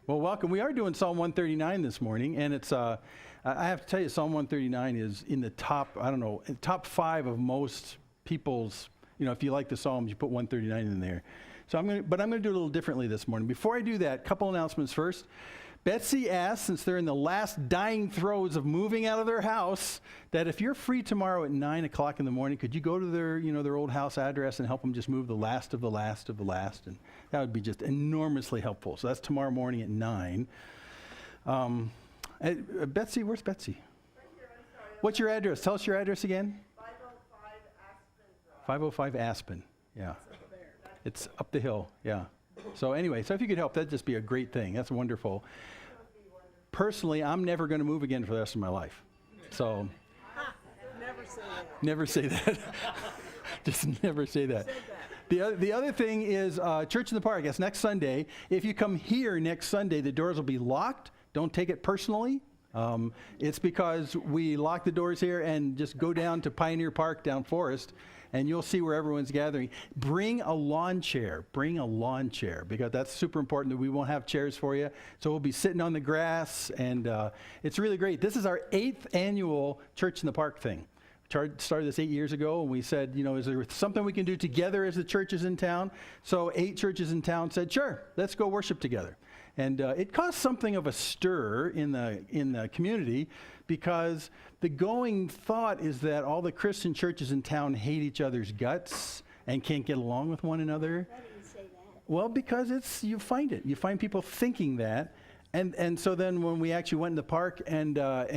Well, welcome. We are doing Psalm 139 this morning, and it's, I have to tell you, Psalm 139 is in the top, top 5 of most people's, if you like the Psalms, you put 139 in there. So I'm going to do it a little differently this morning. Before I do that, a couple announcements first. Betsy asked, since they're in the last dying throes of moving out of their house, that if you're free tomorrow at 9 o'clock in the morning, could you go to their, their old house address and help them just move the last of the last of the last? And that would be just enormously helpful. So that's tomorrow morning at 9. Betsy, where's Betsy? Right here, I'm sorry. What's your address? Tell us your address again. 505 Aspen Drive. 505 Aspen, yeah. It's up there. It's up the hill, yeah. So anyway, so if you could help, that'd just be a great thing. That's wonderful. Personally, I'm never going to move again for the rest of my life. So Never say that. never say that. Just never say that. The other thing is Church in the Park. That's next Sunday. If you come here next Sunday, the doors will be locked. Don't take it personally. It's because we lock the doors here and just go down to Pioneer Park down Forest, and you'll see where everyone's gathering. Bring a lawn chair. Bring a lawn chair, because that's super important that we won't have chairs for you. So we'll be sitting on the grass, and it's really great. This is our 8th annual Church in the Park thing. Started this 8 years ago, and we said, is there something we can do together as the churches in town? So 8 churches in town said, sure, let's go worship together. And it caused something of a stir in the community, because the going thought is that all the Christian churches in town hate each other's guts and can't get along with one another. Why do you say that? Well, because you find people thinking that. And so then when we actually went in the park and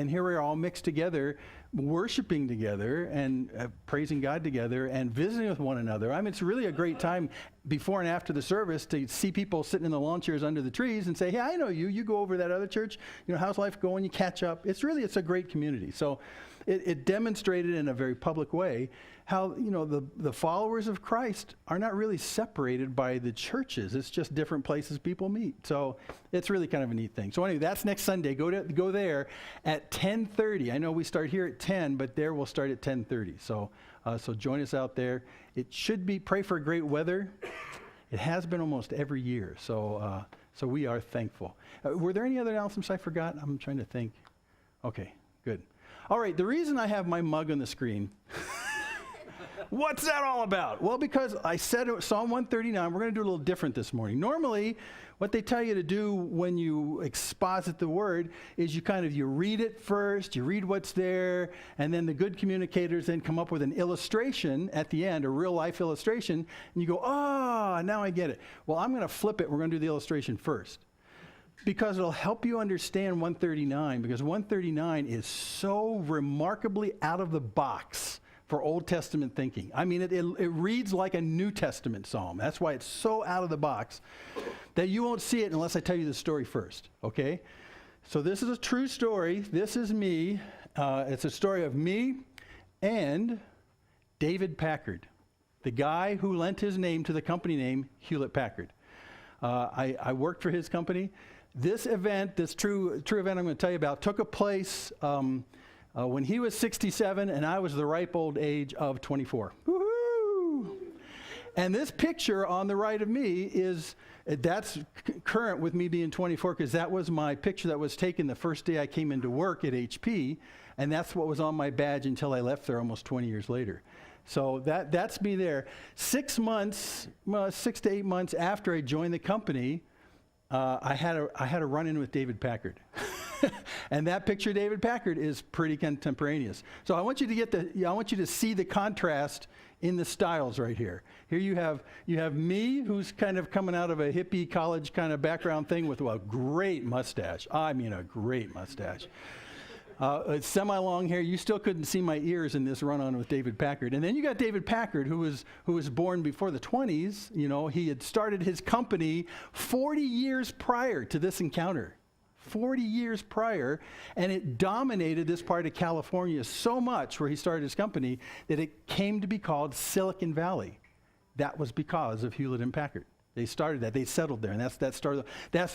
here we are all mixed together, worshiping together and praising God together and visiting with one another. I mean, it's really a great time before and after the service to see people sitting in the lawn chairs under the trees and say, hey, I know you. You go over to that other church. How's life going? You catch up. It's a great community. So it demonstrated in a very public way how, the followers of Christ are not really separated by the churches. It's just different places people meet. So it's really kind of a neat thing. So anyway, that's next Sunday. Go there at 10:30. I know we start here at 10, but there we'll start at 10:30. So join us out there. It should be, pray for great weather. It has been almost every year. So we are thankful. Were there any other announcements I forgot? I'm trying to think. Okay, good. All right, the reason I have my mug on the screen, what's that all about? Well, because I said Psalm 139, we're going to do a little different this morning. Normally, what they tell you to do when you exposit the word is you read it first, you read what's there, and then the good communicators then come up with an illustration at the end, a real life illustration, and you go, now I get it. Well, I'm going to flip it. We're going to do the illustration first, because it'll help you understand 139, because 139 is so remarkably out of the box for Old Testament thinking. I mean, it reads like a New Testament psalm. That's why it's so out of the box that you won't see it unless I tell you the story first, okay? So this is a true story. This is me. It's a story of me and David Packard, the guy who lent his name to the company name Hewlett Packard. I worked for his company. This event, this true event I'm going to tell you about, took a place when he was 67 and I was the ripe old age of 24. Woohoo! And this picture on the right of me that's current with me being 24, because that was my picture that was taken the first day I came into work at HP, and that's what was on my badge until I left there almost 20 years later. So that's me there. 6 to 8 months after I joined the company, I had a run-in with David Packard. And that picture of David Packard is pretty contemporaneous. So I want you to see the contrast in the styles right here. Here you have me, who's kind of coming out of a hippie college kind of background thing with a great mustache. I mean, a great mustache. It's semi-long hair. You still couldn't see my ears in this run-on with David Packard. And then you got David Packard, who was born before the 20s. He had started his company 40 years prior to this encounter. 40 years prior, and it dominated this part of California so much, where he started his company, that it came to be called Silicon Valley. That was because of Hewlett and Packard. They started that. They settled there, and that's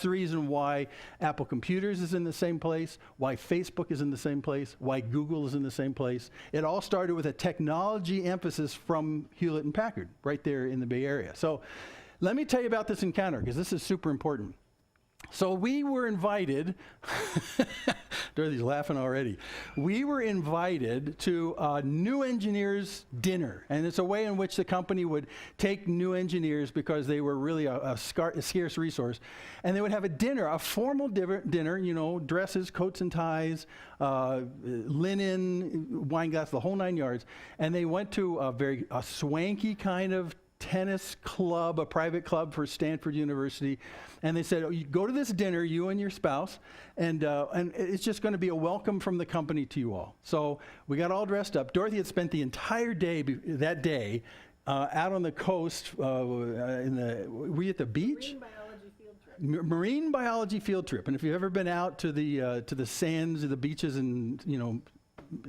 the reason why Apple Computers is in the same place, why Facebook is in the same place, why Google is in the same place. It all started with a technology emphasis from Hewlett and Packard right there in the Bay Area. So let me tell you about this encounter, because this is super important. So we were invited, Dorothy's laughing already. We were invited to a new engineers dinner. And it's a way in which the company would take new engineers because they were really a scarce resource. And they would have a dinner, a formal dinner, you know, dresses, coats and ties, linen, wine glass, the whole 9 yards. And they went to a swanky kind of tennis club, a private club for Stanford University, and they said, oh, you go to this dinner, you and your spouse, and it's just going to be a welcome from the company to you all. So we got all dressed up. Dorothy had spent the entire day that day out on the coast. Were you at the beach? Marine biology field trip. Marine biology field trip. And if you've ever been out to the sands, the beaches in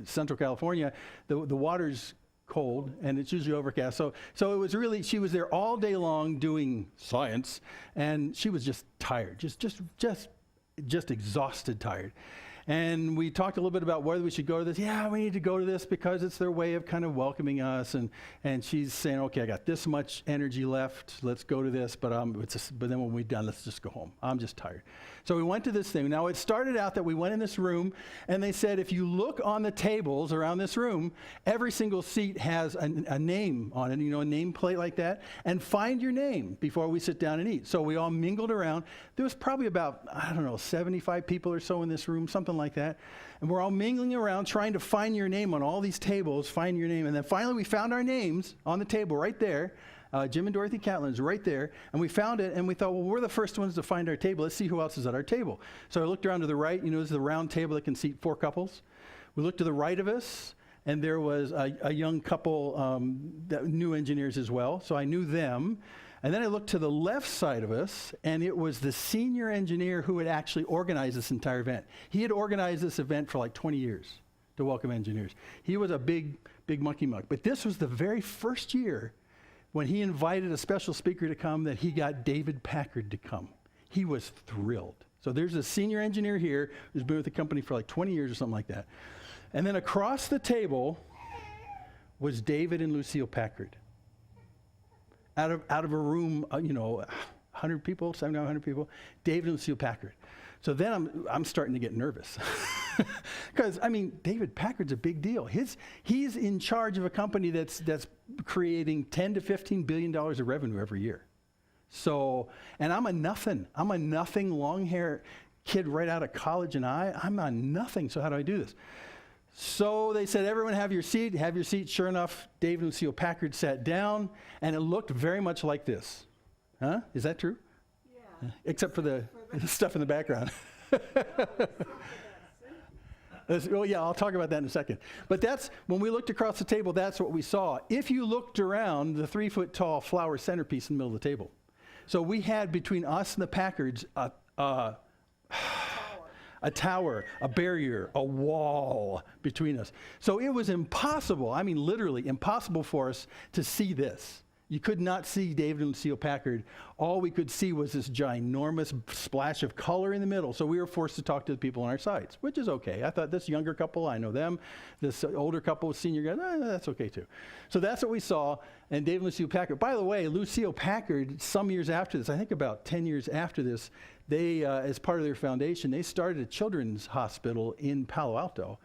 Central California, the water's cold and it's usually overcast. So it was really, she was there all day long doing science, and she was just tired, just exhausted, tired. And we talked a little bit about whether we should go to this. Yeah, we need to go to this because it's their way of kind of welcoming us. And she's saying, okay, I got this much energy left. Let's go to this. But then when we're done, let's just go home. I'm just tired. So we went to this thing. Now, it started out that we went in this room, and they said, if you look on the tables around this room, every single seat has a name on it, a name plate like that, and find your name before we sit down and eat. So we all mingled around. There was probably about, 75 people or so in this room, something like that. And we're all mingling around trying to find your name on all these tables, find your name. And then finally we found our names on the table right there. Jim and Dorothy Catlin's right there. And we found it, and we thought, well, we're the first ones to find our table. Let's see who else is at our table. So I looked around to the right. This is the round table that can seat 4 couples. We looked to the right of us, and there was a young couple, new engineers as well. So I knew them. And then I looked to the left side of us, and it was the senior engineer who had actually organized this entire event. He had organized this event for like 20 years to welcome engineers. He was a big monkey mug. But this was the very first year when he invited a special speaker to come that he got David Packard to come. He was thrilled. So there's a senior engineer here who's been with the company for like 20 years or something like that. And then across the table was David and Lucille Packard. Out of a room, 100 people, 70, 100 people, David and Lucille Packard. So then I'm starting to get nervous. Because, David Packard's a big deal. He's in charge of a company that's creating $10 to $15 billion of revenue every year. So, and I'm a nothing long hair kid right out of college, and I'm a nothing. So how do I do this? So they said, everyone have your seat. Sure enough, David and Lucille Packard sat down, and it looked very much like this. Huh? Is that true? Yeah. Except for the stuff in the background. Oh, yeah, I'll talk about that in a second. But that's, when we looked across the table, that's what we saw. If you looked around, the 3-foot-tall flower centerpiece in the middle of the table. So we had, between us and the Packards, a tower, a barrier, a wall between us. So it was impossible, literally impossible for us to see this. You could not see David and Lucille Packard. All we could see was this ginormous splash of color in the middle. So we were forced to talk to the people on our sides, which is okay. I thought this younger couple, I know them. This older couple, senior guys, that's okay too. So that's what we saw. And David and Lucille Packard. By the way, Lucille Packard, some years after this, I think about 10 years after this, they, as part of their foundation, they started a children's hospital in Palo Alto.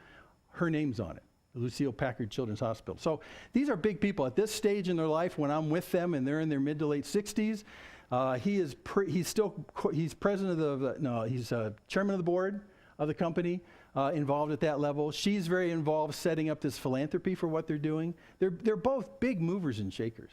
Her name's on it. Lucille Packard Children's Hospital. So these are big people. At this stage in their life, when I'm with them and they're in their mid to late 60s, he's president of he's chairman of the board of the company, involved at that level. She's very involved setting up this philanthropy for what they're doing. They're both big movers and shakers.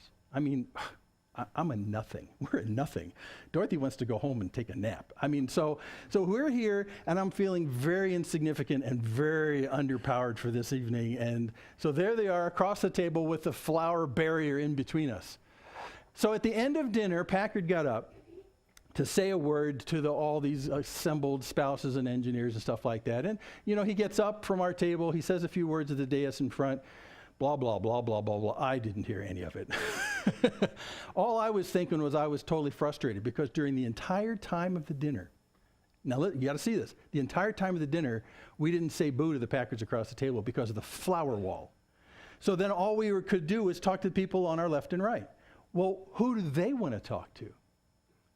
I'm a nothing. We're a nothing. Dorothy wants to go home and take a nap. So we're here, and I'm feeling very insignificant and very underpowered for this evening. And so there they are across the table with the flower barrier in between us. So at the end of dinner, Packard got up to say a word to all these assembled spouses and engineers and stuff like that. And, he gets up from our table. He says a few words at the dais in front. Blah, blah, blah, blah, blah, blah. I didn't hear any of it. All I was thinking was I was totally frustrated because during the entire time of the dinner, now you got to see this, the entire time of the dinner, we didn't say boo to the Packards across the table because of the flower wall. So then all we could do was talk to the people on our left and right. Well, who do they want to talk to?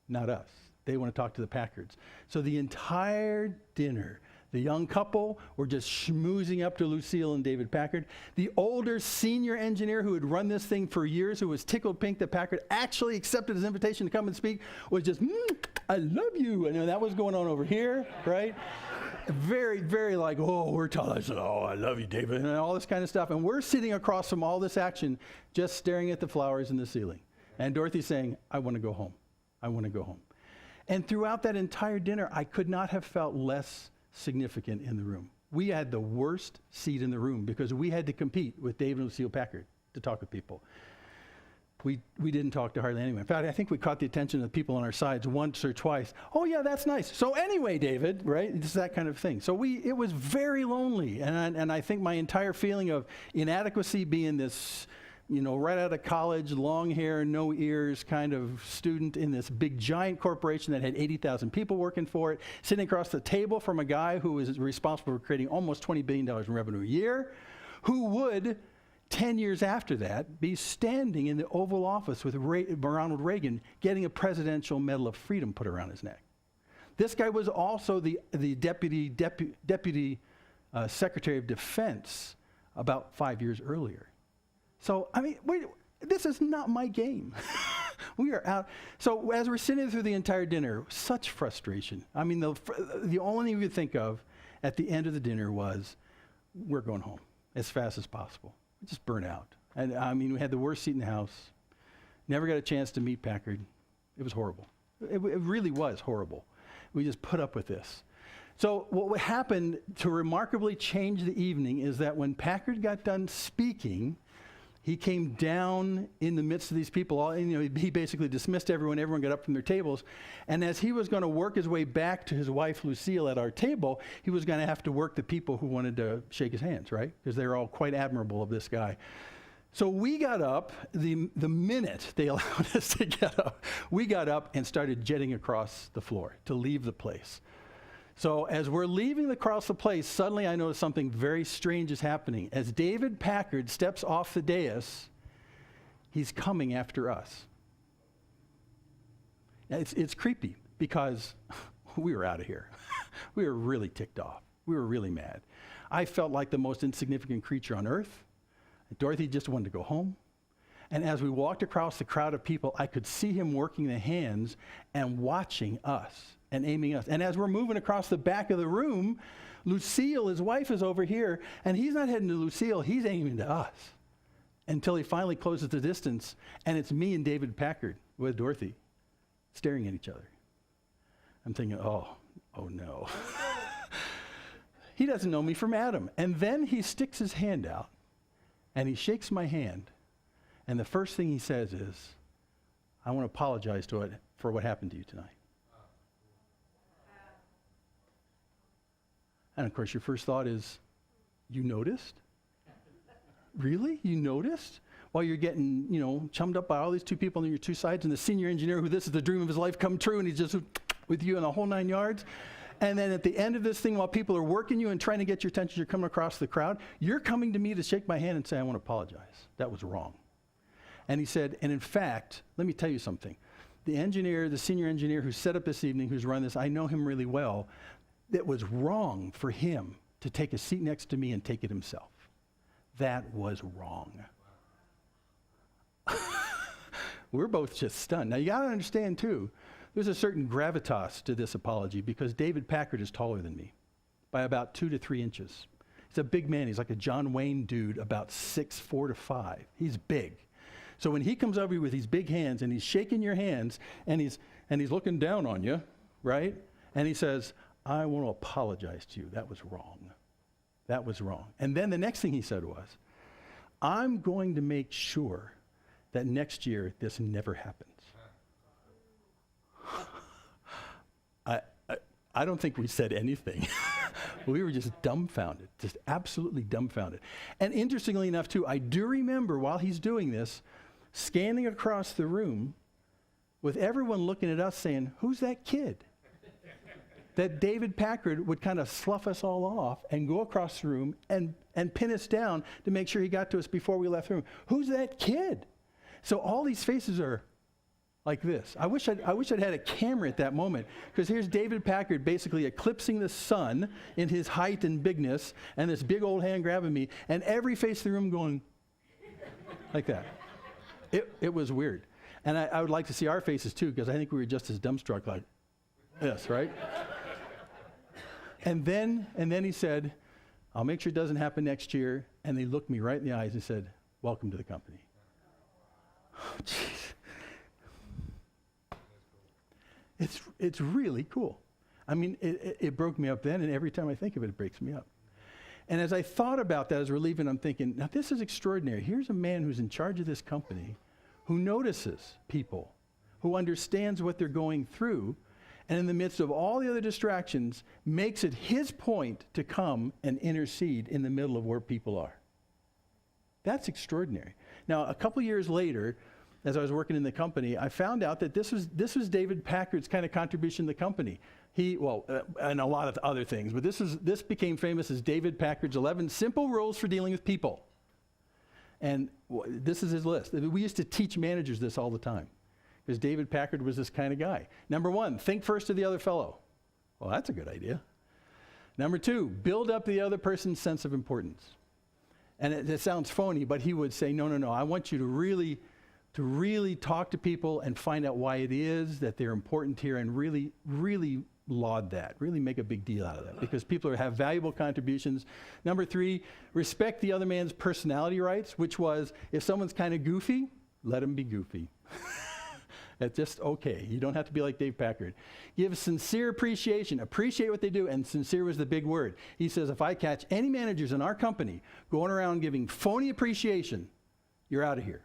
Not us. They want to talk to the Packards. So the entire dinner, the young couple were just schmoozing up to Lucille and David Packard. The older senior engineer who had run this thing for years, who was tickled pink that Packard actually accepted his invitation to come and speak, was just, I love you. And that was going on over here, right? Very, very like, oh, we're telling us, oh, I love you, David, and all this kind of stuff. And we're sitting across from all this action, just staring at the flowers in the ceiling. And Dorothy's saying, I want to go home. I want to go home. And throughout that entire dinner, I could not have felt less significant in the room. We had the worst seat in the room because we had to compete with David and Lucille Packard to talk with people. We didn't talk to hardly anyone. In fact, I think we caught the attention of the people on our sides once or twice. Oh, yeah, that's nice. So anyway, David, right? It's that kind of thing. So it was very lonely. And I think my entire feeling of inadequacy, being this, right out of college, long hair, no ears kind of student in this big giant corporation that had 80,000 people working for it, sitting across the table from a guy who was responsible for creating almost $20 billion in revenue a year, who would 10 years after that, be standing in the Oval Office with Ronald Reagan getting a Presidential Medal of Freedom put around his neck. This guy was also the deputy Secretary of Defense about 5 years earlier. So, this is not my game. We are out. So as we're sitting through the entire dinner, such frustration. The only thing we could think of at the end of the dinner was, we're going home as fast as possible. Just burn out. And we had the worst seat in the house. Never got a chance to meet Packard. It was horrible. It really was horrible. We just put up with this. So what happened to remarkably change the evening is that when Packard got done speaking, he came down in the midst of these people. He basically dismissed everyone. Everyone got up from their tables. And as he was going to work his way back to his wife, Lucille, at our table, he was going to have to work the people who wanted to shake his hands, right? Because they were all quite admirable of this guy. So we got up, the minute they allowed us to get up, we got up and started jetting across the floor to leave the place. So as we're leaving across the place, suddenly I notice something very strange is happening. As David Packard steps off the dais, he's coming after us. It's creepy because we were out of here. We were really ticked off. We were really mad. I felt like the most insignificant creature on earth. Dorothy just wanted to go home. And as we walked across the crowd of people, I could see him working the hands and watching us and aiming us. And as we're moving across the back of the room, Lucille, his wife, is over here, and he's not heading to Lucille, he's aiming to us until he finally closes the distance, and it's me and David Packard with Dorothy staring at each other. I'm thinking, oh no. He doesn't know me from Adam. And then he sticks his hand out, and he shakes my hand, and the first thing he says is, I want to apologize for what happened to you tonight. And of course, your first thought is, you noticed? Really? You noticed? While you're getting, chummed up by all these two people on your two sides, and the senior engineer who this is the dream of his life come true, and he's just with you in the whole 9 yards. And then at the end of this thing, while people are working you and trying to get your attention, you're coming across the crowd, you're coming to me to shake my hand and say, I want to apologize. That was wrong. And he said, and in fact, let me tell you something. The senior engineer who set up this evening, who's run this, I know him really well. It was wrong for him to take a seat next to me and take it himself. That was wrong. We're both just stunned. Now, you got to understand, too, there's a certain gravitas to this apology because David Packard is taller than me by about 2 to 3 inches. He's a big man. He's like a John Wayne dude, about 6'4" to 5". He's big. So when he comes over with these big hands and he's shaking your hands and he's looking down on you, right? And he says, I want to apologize to you. That was wrong. That was wrong. And then the next thing he said was, I'm going to make sure that next year this never happens. I don't think we said anything. We were just dumbfounded, just absolutely dumbfounded. And interestingly enough, too, I do remember while he's doing this, scanning across the room with everyone looking at us saying, who's that kid? That David Packard would kind of slough us all off and go across the room and pin us down to make sure he got to us before we left the room. Who's that kid? So all these faces are, like this. I wish I'd had a camera at that moment, because here's David Packard basically eclipsing the sun in his height and bigness, and this big old hand grabbing me, and every face in the room going like that. It was weird. And I would like to see our faces too, because I think we were just as dumbstruck like this, right? And then he said, I'll make sure it doesn't happen next year. And they looked me right in the eyes and said, welcome to the company. Oh, jeez. It's really cool. I mean, it broke me up then, and every time I think of it, it breaks me up. And as I thought about that as we're leaving, I'm thinking, now this is extraordinary. Here's a man who's in charge of this company, who notices people, who understands what they're going through, and in the midst of all the other distractions, makes it his point to come and intercede in the middle of where people are. That's extraordinary. Now, a couple years later, as I was working in the company, I found out that this was David Packard's kind of contribution to the company. And a lot of other things, but this became famous as David Packard's 11 Simple Rules for Dealing with People. And this is his list. We used to teach managers this all the time, because David Packard was this kind of guy. Number 1, think first of the other fellow. Well, that's a good idea. Number 2, build up the other person's sense of importance. And it sounds phony, but he would say, no, I want you to really talk to people and find out why it is that they're important here, and really, really laud that, really make a big deal out of that, because people have valuable contributions. Number 3, respect the other man's personality rights, which was, if someone's kind of goofy, let them be goofy. That's just okay. You don't have to be like Dave Packard. Give sincere appreciation. Appreciate what they do, and sincere was the big word. He says, if I catch any managers in our company going around giving phony appreciation, you're out of here.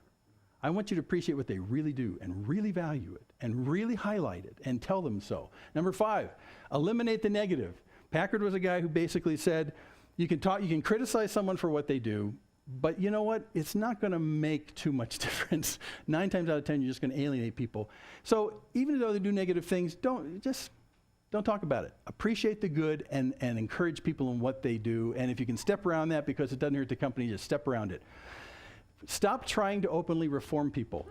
I want you to appreciate what they really do and really value it and really highlight it and tell them so. Number 5, eliminate the negative. Packard was a guy who basically said, you can criticize someone for what they do, but you know what? It's not going to make too much difference. 9 times out of 10, you're just going to alienate people. So even though they do negative things, don't talk about it. Appreciate the good and encourage people in what they do. And if you can step around that because it doesn't hurt the company, just step around it. Stop trying to openly reform people.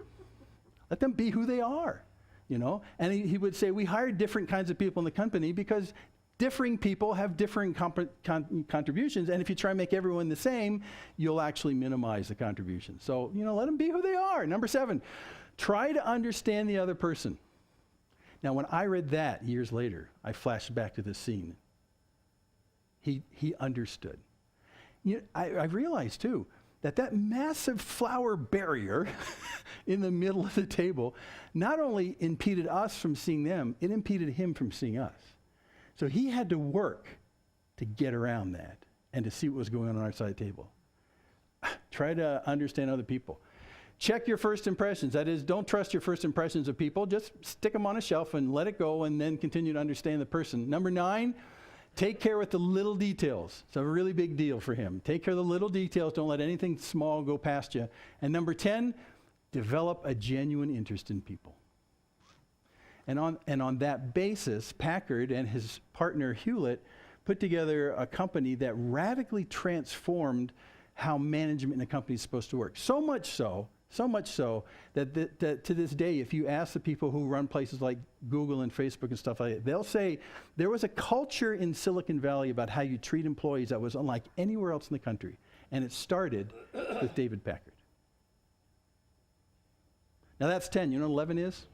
Let them be who they are, you know? And he would say, we hire different kinds of people in the company because differing people have differing contributions, and if you try and make everyone the same, you'll actually minimize the contribution. So, let them be who they are. Number 7, try to understand the other person. Now, when I read that years later, I flashed back to this scene. He understood. I realized, too, that massive flour barrier in the middle of the table not only impeded us from seeing them, it impeded him from seeing us. So he had to work to get around that and to see what was going on our side of the table. Try to understand other people. Check your first impressions. That is, don't trust your first impressions of people. Just stick them on a shelf and let it go, and then continue to understand the person. Number 9, take care with the little details. It's a really big deal for him. Take care of the little details. Don't let anything small go past you. And number 10, develop a genuine interest in people. And on that basis, Packard and his partner Hewlett put together a company that radically transformed how management in a company is supposed to work. So much so that to this day, if you ask the people who run places like Google and Facebook and stuff like that, they'll say there was a culture in Silicon Valley about how you treat employees that was unlike anywhere else in the country. And it started with David Packard. Now that's 10. You know what 11 is?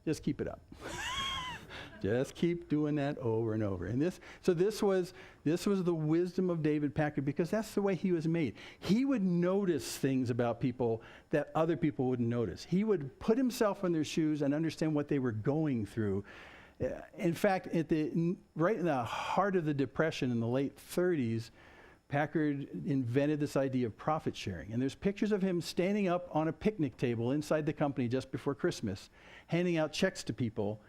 Just keep it up. Just keep doing that over and over. And this was the wisdom of David Packard, because that's the way he was made. He would notice things about people that other people wouldn't notice. He would put himself in their shoes and understand what they were going through. In fact, right in the heart of the Depression in the late 30s, Packard invented this idea of profit sharing. And there's pictures of him standing up on a picnic table inside the company just before Christmas, handing out checks to people,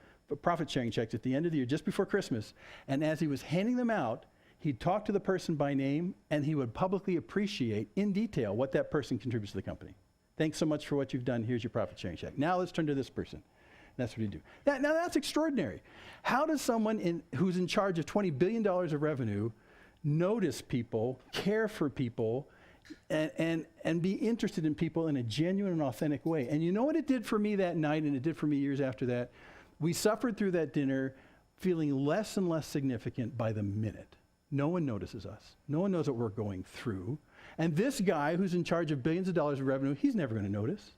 profit sharing checks at the end of the year, just before Christmas. And as he was handing them out, he'd talk to the person by name, and he would publicly appreciate in detail what that person contributes to the company. Thanks so much for what you've done. Here's your profit sharing check. Now let's turn to this person. That's what he'd do. Now that's extraordinary. How does someone who's in charge of $20 billion of revenue notice people, care for people, and be interested in people in a genuine and authentic way. And you know what it did for me that night, and it did for me years after that? We suffered through that dinner feeling less and less significant by the minute. No one notices us. No one knows what we're going through. And this guy who's in charge of billions of dollars of revenue, he's never going to notice,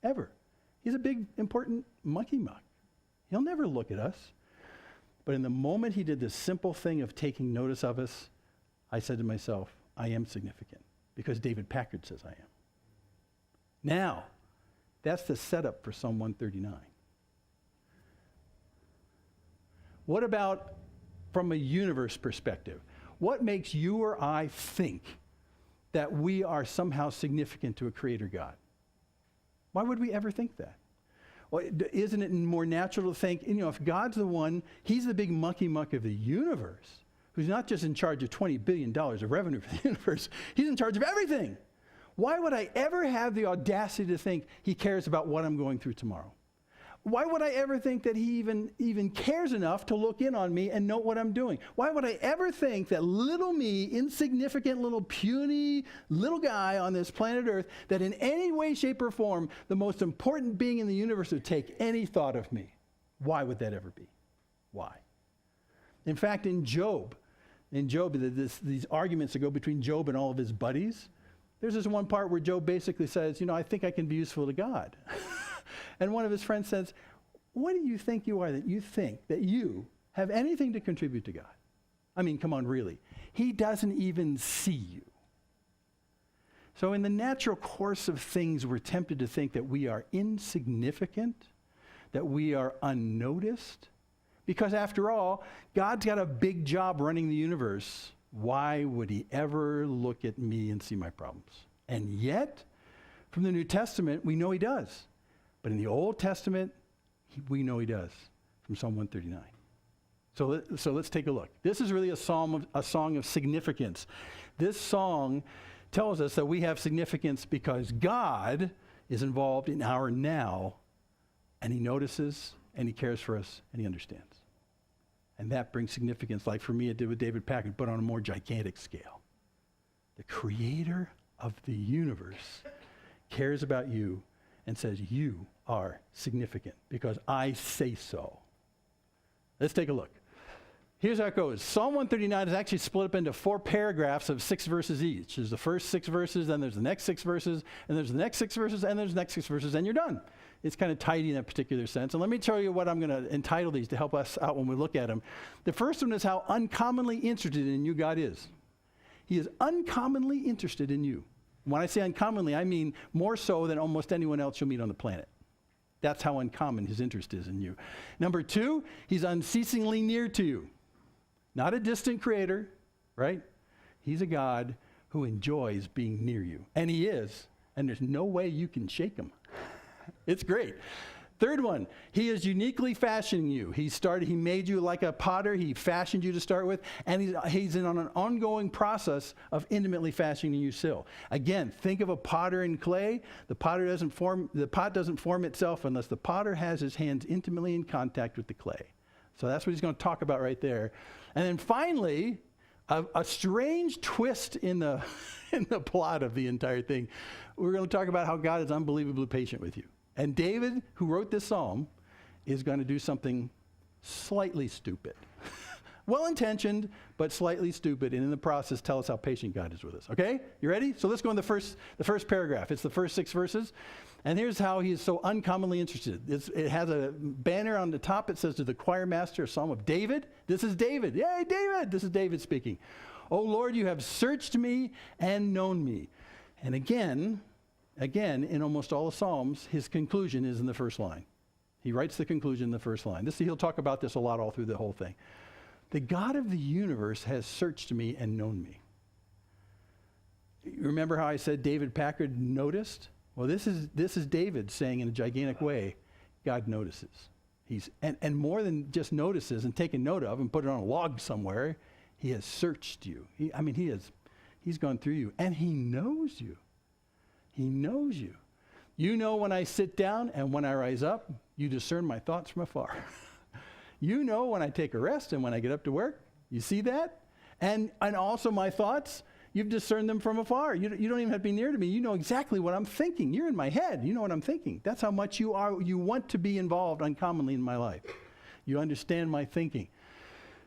ever. He's a big, important monkey muck. He'll never look at us. But in the moment he did this simple thing of taking notice of us, I said to myself, I am significant, because David Packard says I am. Now, that's the setup for Psalm 139. What about from a universe perspective? What makes you or I think that we are somehow significant to a creator God? Why would we ever think that? Well, isn't it more natural to think, if God's the one, he's the big monkey muck of the universe, who's not just in charge of $20 billion of revenue for the universe, he's in charge of everything. Why would I ever have the audacity to think he cares about what I'm going through tomorrow? Why would I ever think that he even cares enough to look in on me and know what I'm doing? Why would I ever think that little me, insignificant little puny little guy on this planet Earth, that in any way, shape, or form, the most important being in the universe would take any thought of me? Why would that ever be? Why? In fact, in Job, these arguments that go between Job and all of his buddies, there's this one part where Job basically says, I think I can be useful to God. And one of his friends says, what do you think you are that you think that you have anything to contribute to God? I mean, come on, really. He doesn't even see you. So in the natural course of things, we're tempted to think that we are insignificant, that we are unnoticed, because after all, God's got a big job running the universe. Why would he ever look at me and see my problems? And yet, from the New Testament, we know he does. But in the Old Testament, we know he does, from Psalm 139. So let's take a look. This is really a song of significance. This song tells us that we have significance because God is involved in our now, and he notices, and he cares for us, and he understands. And that brings significance, like for me it did with David Packard, but on a more gigantic scale. The creator of the universe cares about you and says, you are significant because I say so. Let's take a look. Here's how it goes. Psalm 139 is actually split up into 4 paragraphs of 6 verses each. There's the first 6 verses, then there's the next 6 verses, and there's the next 6 verses, and there's the next 6 verses, and you're done. It's kind of tidy in that particular sense. And let me tell you what I'm going to entitle these to help us out when we look at them. The first one is how uncommonly interested in you God is. He is uncommonly interested in you. When I say uncommonly, I mean more so than almost anyone else you'll meet on the planet. That's how uncommon his interest is in you. Number 2, he's unceasingly near to you. Not a distant creator, right? He's a God who enjoys being near you. And he is. And there's no way you can shake him. It's great. Third one, he is uniquely fashioning you. He made you like a potter. He fashioned you to start with. And he's on an ongoing process of intimately fashioning you still. Again, think of a potter in clay. The pot doesn't form itself unless the potter has his hands intimately in contact with the clay. So that's what he's going to talk about right there. And then finally, a strange twist in the plot of the entire thing. We're going to talk about how God is unbelievably patient with you. And David, who wrote this psalm, is going to do something slightly stupid. Well-intentioned, but slightly stupid, and in the process tell us how patient God is with us. Okay? You ready? So let's go in the first paragraph. It's the first 6 verses. And here's how he is so uncommonly interested. It has a banner on the top. It says, to the choir master, a psalm of David. This is David. Yay, David! This is David speaking. O Lord, you have searched me and known me. And again, in almost all the Psalms, his conclusion is in the first line. He writes the conclusion in the first line. He'll talk about this a lot all through the whole thing. The God of the universe has searched me and known me. You remember how I said David Packard noticed? Well, this is David saying in a gigantic way, God notices. And more than just notices and taken note of and put it on a log somewhere, he has searched you. He's gone through you, and he knows you. He knows you. You know when I sit down and when I rise up, you discern my thoughts from afar. You know when I take a rest and when I get up to work. You see that? And also my thoughts, You've discerned them from afar. You don't even have to be near to me. You know exactly what I'm thinking. You're in my head. You know what I'm thinking. That's how much you want to be involved uncommonly in my life. You understand my thinking.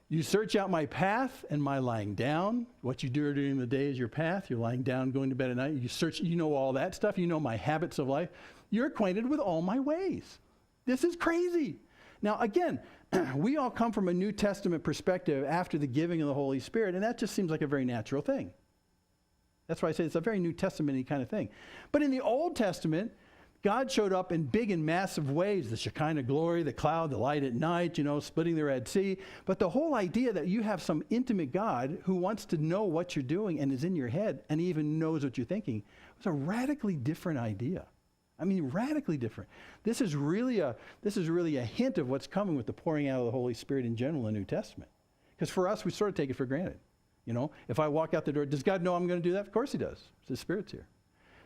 You search out my path and my lying down. What you do during the day is your path. You're lying down, going to bed at night. You know all that stuff. You know my habits of life. You're acquainted with all my ways. This is crazy. Now, again, we all come from a New Testament perspective after the giving of the Holy Spirit, and that just seems like a very natural thing. That's why I say it's a very New Testament-y kind of thing. But in the Old Testament, God showed up in big and massive ways, the Shekinah glory, the cloud, the light at night, splitting the Red Sea. But the whole idea that you have some intimate God who wants to know what you're doing and is in your head and even knows what you're thinking was a radically different idea. I mean, radically different. This is really a hint of what's coming with the pouring out of the Holy Spirit in general in the New Testament. Because for us, we sort of take it for granted. If I walk out the door, does God know I'm going to do that? Of course he does. The Spirit's here.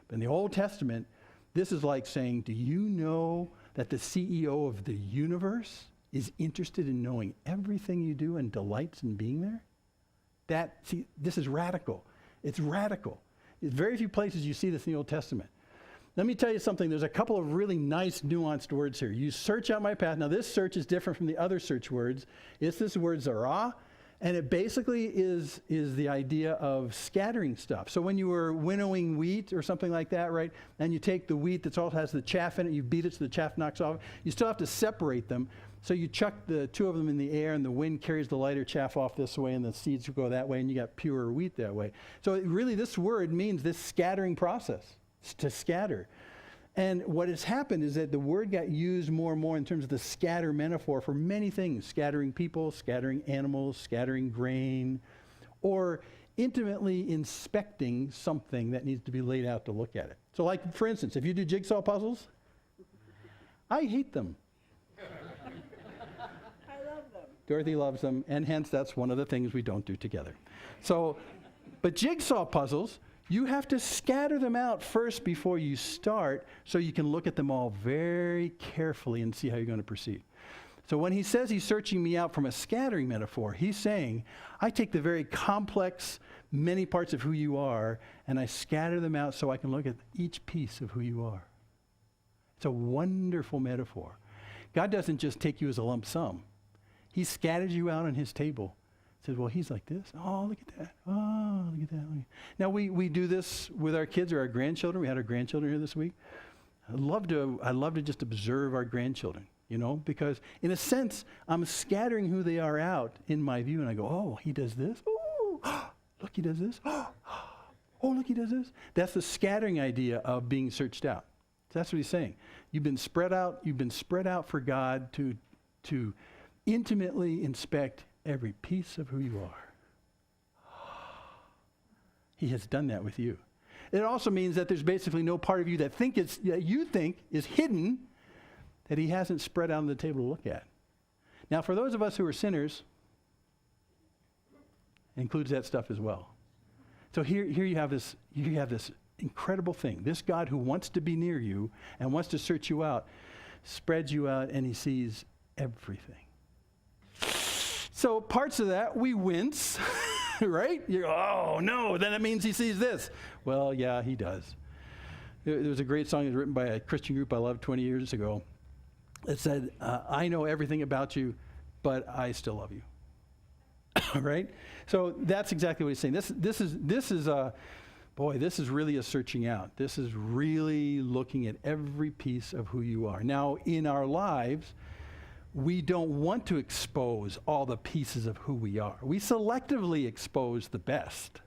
But in the Old Testament, this is like saying, do you know that the CEO of the universe is interested in knowing everything you do and delights in being there? This is radical. It's radical. There's very few places you see this in the Old Testament. Let me tell you something. There's a couple of really nice nuanced words here. You search out my path. Now, this search is different from the other search words. It's this word zarah, and it basically is the idea of scattering stuff. So when you were winnowing wheat or something like that, right, and you take the wheat that all has the chaff in it, you beat it so the chaff knocks off, you still have to separate them. So you chuck the two of them in the air, and the wind carries the lighter chaff off this way, and the seeds go that way, and you got pure wheat that way. So really, this word means this scattering process, to scatter. And what has happened is that the word got used more and more in terms of the scatter metaphor for many things: scattering people, scattering animals, scattering grain, or intimately inspecting something that needs to be laid out to look at it. So like, for instance, if you do jigsaw puzzles, I hate them. I love them. Dorothy loves them, and hence that's one of the things we don't do together. So, but jigsaw puzzles, you have to scatter them out first before you start so you can look at them all very carefully and see how you're going to proceed. So when he says he's searching me out from a scattering metaphor, he's saying, I take the very complex, many parts of who you are, and I scatter them out so I can look at each piece of who you are. It's a wonderful metaphor. God doesn't just take you as a lump sum. He scatters you out on his table. Says, well, he's like this. Oh, look at that. Oh, look at that. Now, we do this with our kids or our grandchildren. We had our grandchildren here this week. I love to just observe our grandchildren, because in a sense, I'm scattering who they are out in my view, and I go, oh, he does this. Oh, look, he does this. Oh, look, he does this. That's the scattering idea of being searched out. So that's what he's saying. You've been spread out. You've been spread out for God to intimately inspect every piece of who you are. He has done that with you. It also means that there's basically no part of you that you think is hidden that he hasn't spread out on the table to look at. Now, for those of us who are sinners, it includes that stuff as well. So here you have this incredible thing. This God who wants to be near you and wants to search you out, spreads you out, and he sees everything. So parts of that, we wince, right? You go, oh, no, then it means he sees this. Well, yeah, he does. There was a great song that was written by a Christian group I loved 20 years ago. It said, I know everything about you, but I still love you. Right? So that's exactly what he's saying. This is really a searching out. This is really looking at every piece of who you are. Now, in our lives, we don't want to expose all the pieces of who we are. We selectively expose the best.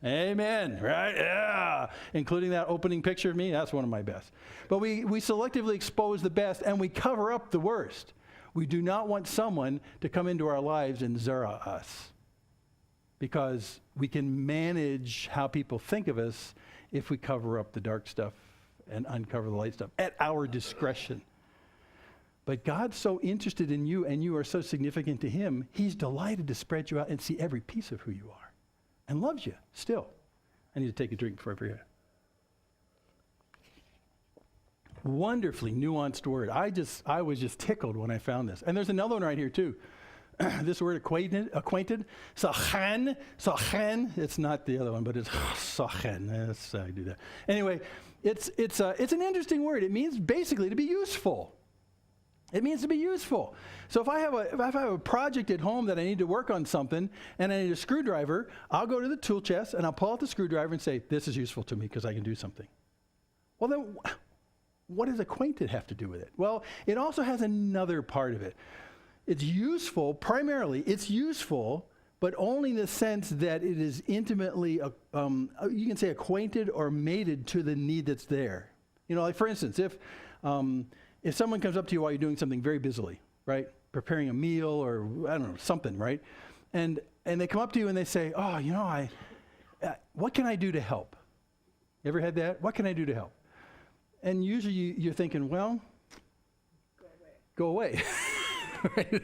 Amen, right? Yeah. Including that opening picture of me, that's one of my best. But we selectively expose the best, and we cover up the worst. We do not want someone to come into our lives and zara us, because we can manage how people think of us if we cover up the dark stuff and uncover the light stuff at our discretion. But God's so interested in you, and you are so significant to him, he's delighted to spread you out and see every piece of who you are, and loves you still. I need to take a drink before I forget. Wonderfully nuanced word. I was just tickled when I found this. And there's another one right here too. this word acquainted, sachan, it's not the other one, but it's sachan. I do that. Anyway, it's an interesting word. It means basically to be useful. It means to be useful. So if I have a project at home that I need to work on something and I need a screwdriver, I'll go to the tool chest and I'll pull out the screwdriver and say, this is useful to me because I can do something. Well, then what does acquainted have to do with it? Well, it also has another part of it. It's useful, primarily, it's useful, but only in the sense that it is intimately, you can say acquainted or mated to the need that's there. You know, like for instance, if someone comes up to you while you're doing something very busily, right? Preparing a meal or, I don't know, something, right? And they come up to you and they say, oh, you know, what can I do to help? You ever had that? What can I do to help? And usually you're thinking, well, go away. Right?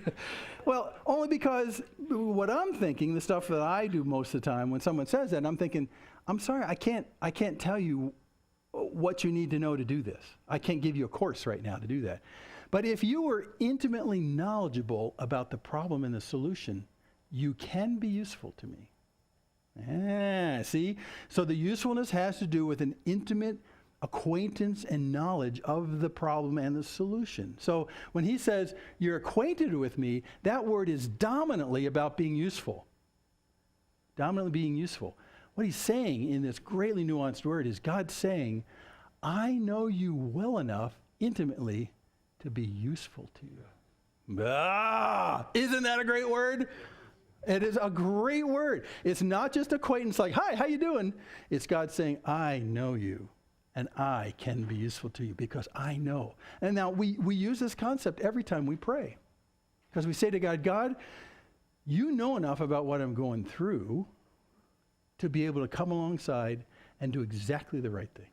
Well, only because what I'm thinking, the stuff that I do most of the time when someone says that, I'm thinking, I'm sorry, I can't tell you what you need to know to do this. I can't give you a course right now to do that. But if you were intimately knowledgeable about the problem and the solution, you can be useful to me. See? So the usefulness has to do with an intimate acquaintance and knowledge of the problem and the solution. So when he says, you're acquainted with me, that word is dominantly about being useful. Dominantly being useful. What he's saying in this greatly nuanced word is God saying, I know you well enough intimately to be useful to you. Isn't that a great word? It is a great word. It's not just acquaintance like, hi, how you doing? It's God saying, I know you. And I can be useful to you because I know. And now we use this concept every time we pray. Because we say to God, God, you know enough about what I'm going through to be able to come alongside and do exactly the right thing.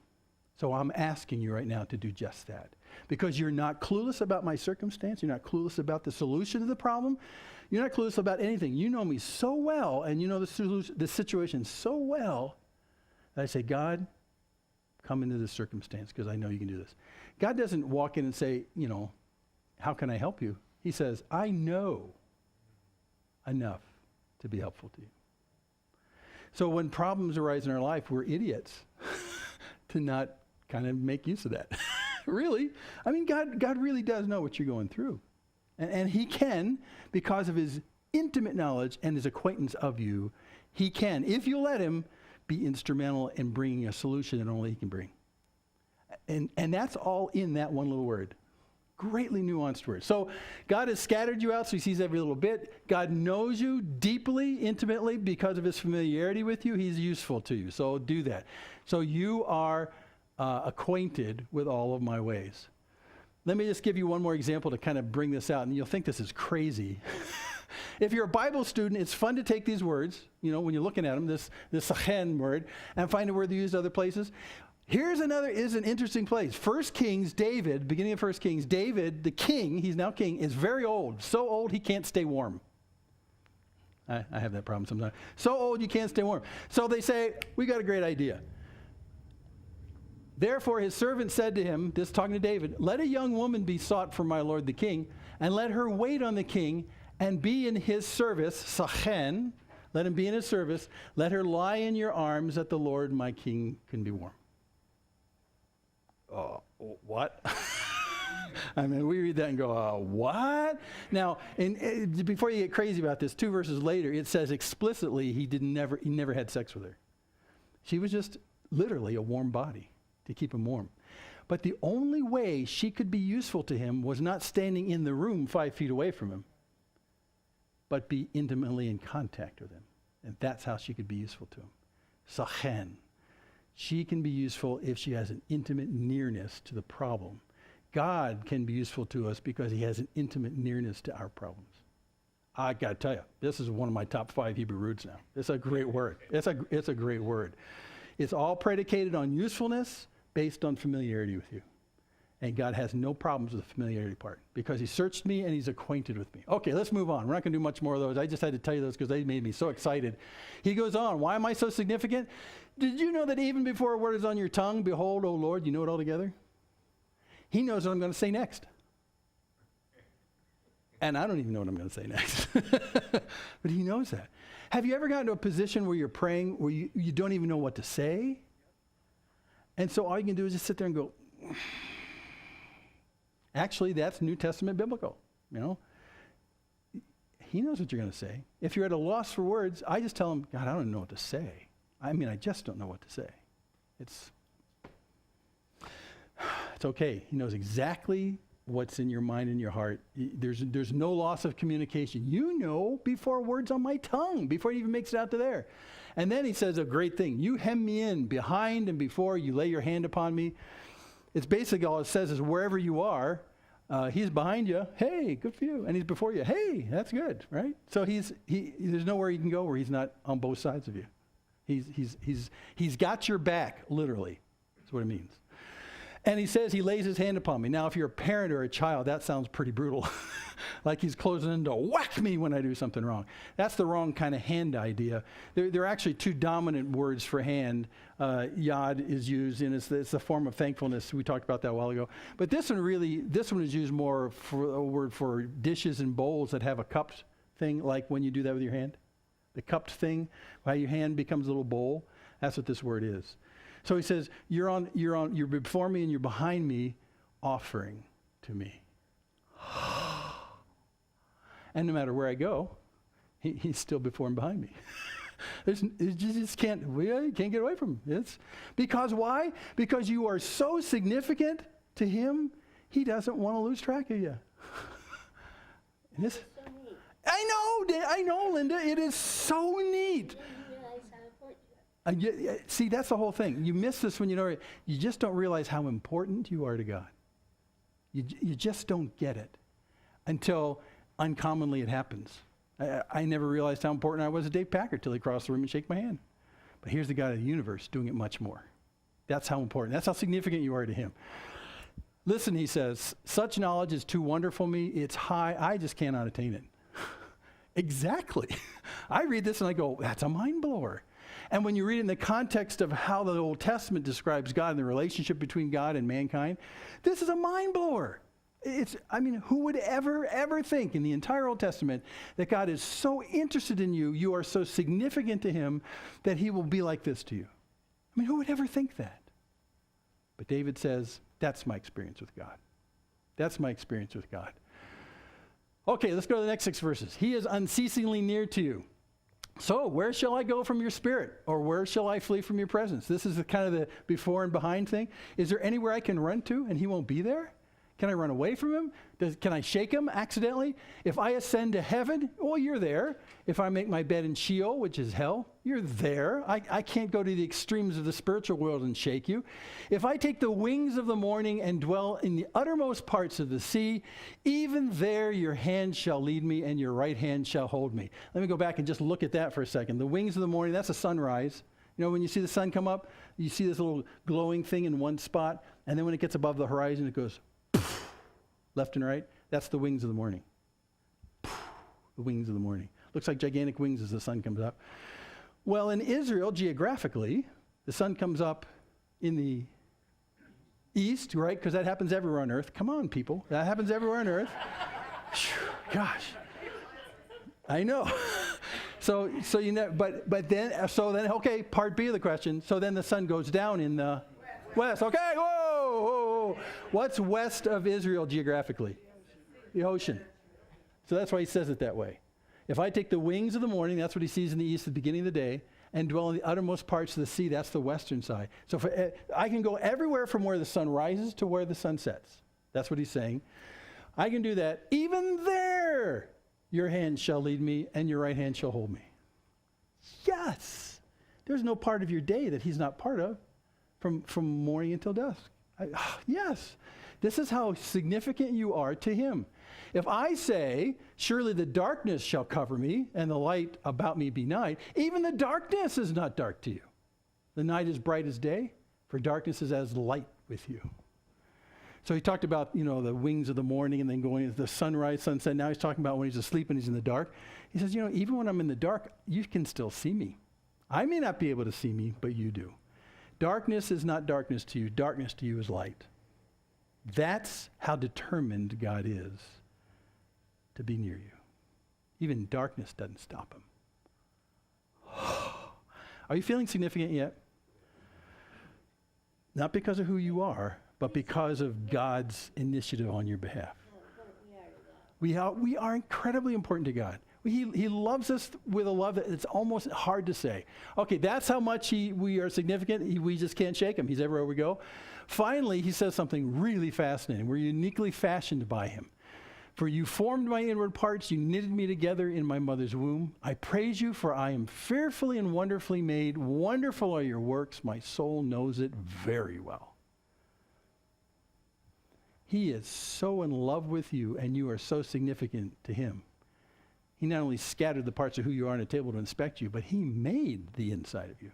So I'm asking you right now to do just that. Because you're not clueless about my circumstance. You're not clueless about the solution to the problem. You're not clueless about anything. You know me so well and you know the situation so well that I say, God, come into this circumstance because I know you can do this. God doesn't walk in and say, you know, how can I help you? He says, I know enough to be helpful to you. So when problems arise in our life, we're idiots to not kind of make use of that. Really. I mean, God really does know what you're going through. And he can, because of his intimate knowledge and his acquaintance of you, he can, if you let him, be instrumental in bringing a solution that only he can bring. And that's all in that one little word. Greatly nuanced word. So God has scattered you out so he sees every little bit. God knows you deeply, intimately, because of his familiarity with you. He's useful to you. So do that. So you are acquainted with all of my ways. Let me just give you one more example to kind of bring this out, and you'll think this is crazy. If you're a Bible student, it's fun to take these words, you know, when you're looking at them, this sachan word, and find out where they're used other places. Here's an interesting place. 1 Kings, David, beginning of 1 Kings, David, the king, he's now king, is very old. So old he can't stay warm. I have that problem sometimes. So old you can't stay warm. So they say, we got a great idea. Therefore his servant said to him, this talking to David, let a young woman be sought for my lord the king, and let her wait on the king, and be in his service, sachan, let him be in his service, let her lie in your arms that the Lord my king can be warm. What? I mean, we read that and go, what? Now, before you get crazy about this, 2 verses later, it says explicitly he never had sex with her. She was just literally a warm body to keep him warm. But the only way she could be useful to him was not standing in the room 5 feet away from him, but be intimately in contact with him. And that's how she could be useful to him. Sachan. She can be useful if she has an intimate nearness to the problem. God can be useful to us because he has an intimate nearness to our problems. I got to tell you, this is one of my top 5 Hebrew roots now. It's a great word. It's a great word. It's all predicated on usefulness based on familiarity with you. And God has no problems with the familiarity part because he searched me and he's acquainted with me. Okay, let's move on. We're not going to do much more of those. I just had to tell you those because they made me so excited. He goes on. Why am I so significant? Did you know that even before a word is on your tongue, behold, O Lord, you know it all together? He knows what I'm going to say next. And I don't even know what I'm going to say next. But he knows that. Have you ever gotten to a position where you're praying where you don't even know what to say? And so all you can do is just sit there and go, actually, that's New Testament biblical, you know? He knows what you're going to say. If you're at a loss for words, I just tell him, God, I don't know what to say. I mean, I just don't know what to say. It's okay. He knows exactly what's in your mind and your heart. There's no loss of communication. You know before words on my tongue, before it even makes it out to there. And then he says a great thing. You hem me in behind and before, you lay your hand upon me. It's basically all it says is wherever you are, he's behind you. Hey, good for you. And he's before you. Hey, that's good, right? So there's nowhere you can go where he's not on both sides of you. He's got your back, literally. That's what it means. And he says he lays his hand upon me. Now, if you're a parent or a child, that sounds pretty brutal. Like he's closing in to whack me when I do something wrong. That's the wrong kind of hand idea. There are actually two dominant words for hand. Yod is used, and it's a form of thankfulness. We talked about that a while ago. But this one is used more for a word for dishes and bowls that have a cupped thing, like when you do that with your hand. The cupped thing, how your hand becomes a little bowl. That's what this word is. So he says, you're before me and you're behind me, offering to me. And no matter where I go, he's still before and behind me. You just can't get away from him. It's because why? Because you are so significant to him, he doesn't want to lose track of you. This, I know, Linda. It is so neat. See, that's the whole thing. You miss this when you just don't realize how important you are to God. You just don't get it until uncommonly it happens. I never realized how important I was to Dave Packard till he crossed the room and shake my hand. But here's the God of the universe doing it much more. That's how important. That's how significant you are to him. Listen, he says, such knowledge is too wonderful for me. It's high. I just cannot attain it. Exactly. I read this and I go, that's a mind blower. And when you read in the context of how the Old Testament describes God and the relationship between God and mankind, this is a mind blower. Who would ever think in the entire Old Testament that God is so interested in you, you are so significant to him that he will be like this to you? I mean, who would ever think that? But David says, that's my experience with God. That's my experience with God. Okay, let's go to the next 6 verses. He is unceasingly near to you. So where shall I go from your spirit? Or where shall I flee from your presence? This is the kind of the before and behind thing. Is there anywhere I can run to and he won't be there? Can I run away from him? Can I shake him accidentally? If I ascend to heaven, well, you're there. If I make my bed in Sheol, which is hell, you're there. I can't go to the extremes of the spiritual world and shake you. If I take the wings of the morning and dwell in the uttermost parts of the sea, even there your hand shall lead me and your right hand shall hold me. Let me go back and just look at that for a second. The wings of the morning, that's a sunrise. You know, when you see the sun come up, you see this little glowing thing in one spot, and then when it gets above the horizon, it goes left and right. That's the wings of the morning. The wings of the morning. Looks like gigantic wings as the sun comes up. Well, in Israel, geographically, the sun comes up in the east, right? Because that happens everywhere on earth. Come on, people. That happens everywhere on earth. Gosh. I know. So you know, but then okay, part B of the question. So then the sun goes down in the west. Okay, whoa. What's west of Israel geographically? The ocean. So that's why he says it that way. If I take the wings of the morning, that's what he sees in the east at the beginning of the day, and dwell in the uttermost parts of the sea, that's the western side. So I can go everywhere from where the sun rises to where the sun sets. That's what he's saying. I can do that. Even there, your hand shall lead me, and your right hand shall hold me. Yes. There's no part of your day that he's not part of. From morning until dusk. Yes. This is how significant you are to him. If I say, surely the darkness shall cover me, and the light about me be night, even the darkness is not dark to you. The night is bright as day, for darkness is as light with you. So he talked about, the wings of the morning and then going into the sunrise, sunset. Now he's talking about when he's asleep and he's in the dark. He says, even when I'm in the dark, you can still see me. I may not be able to see me, but you do. Darkness is not darkness to you. Darkness to you is light. That's how determined God is. to be near you. Even darkness doesn't stop him. Are you feeling significant yet? Not because of who you are, but because of God's initiative on your behalf. We are incredibly important to God. He loves us with a love that it's almost hard to say. Okay, that's how much we are significant. We just can't shake him. He's everywhere we go. Finally, he says something really fascinating. We're uniquely fashioned by him. For you formed my inward parts, you knitted me together in my mother's womb. I praise you, for I am fearfully and wonderfully made. Wonderful are your works. My soul knows it very well. He is so in love with you, and you are so significant to him. He not only scattered the parts of who you are on a table to inspect you, but he made the inside of you.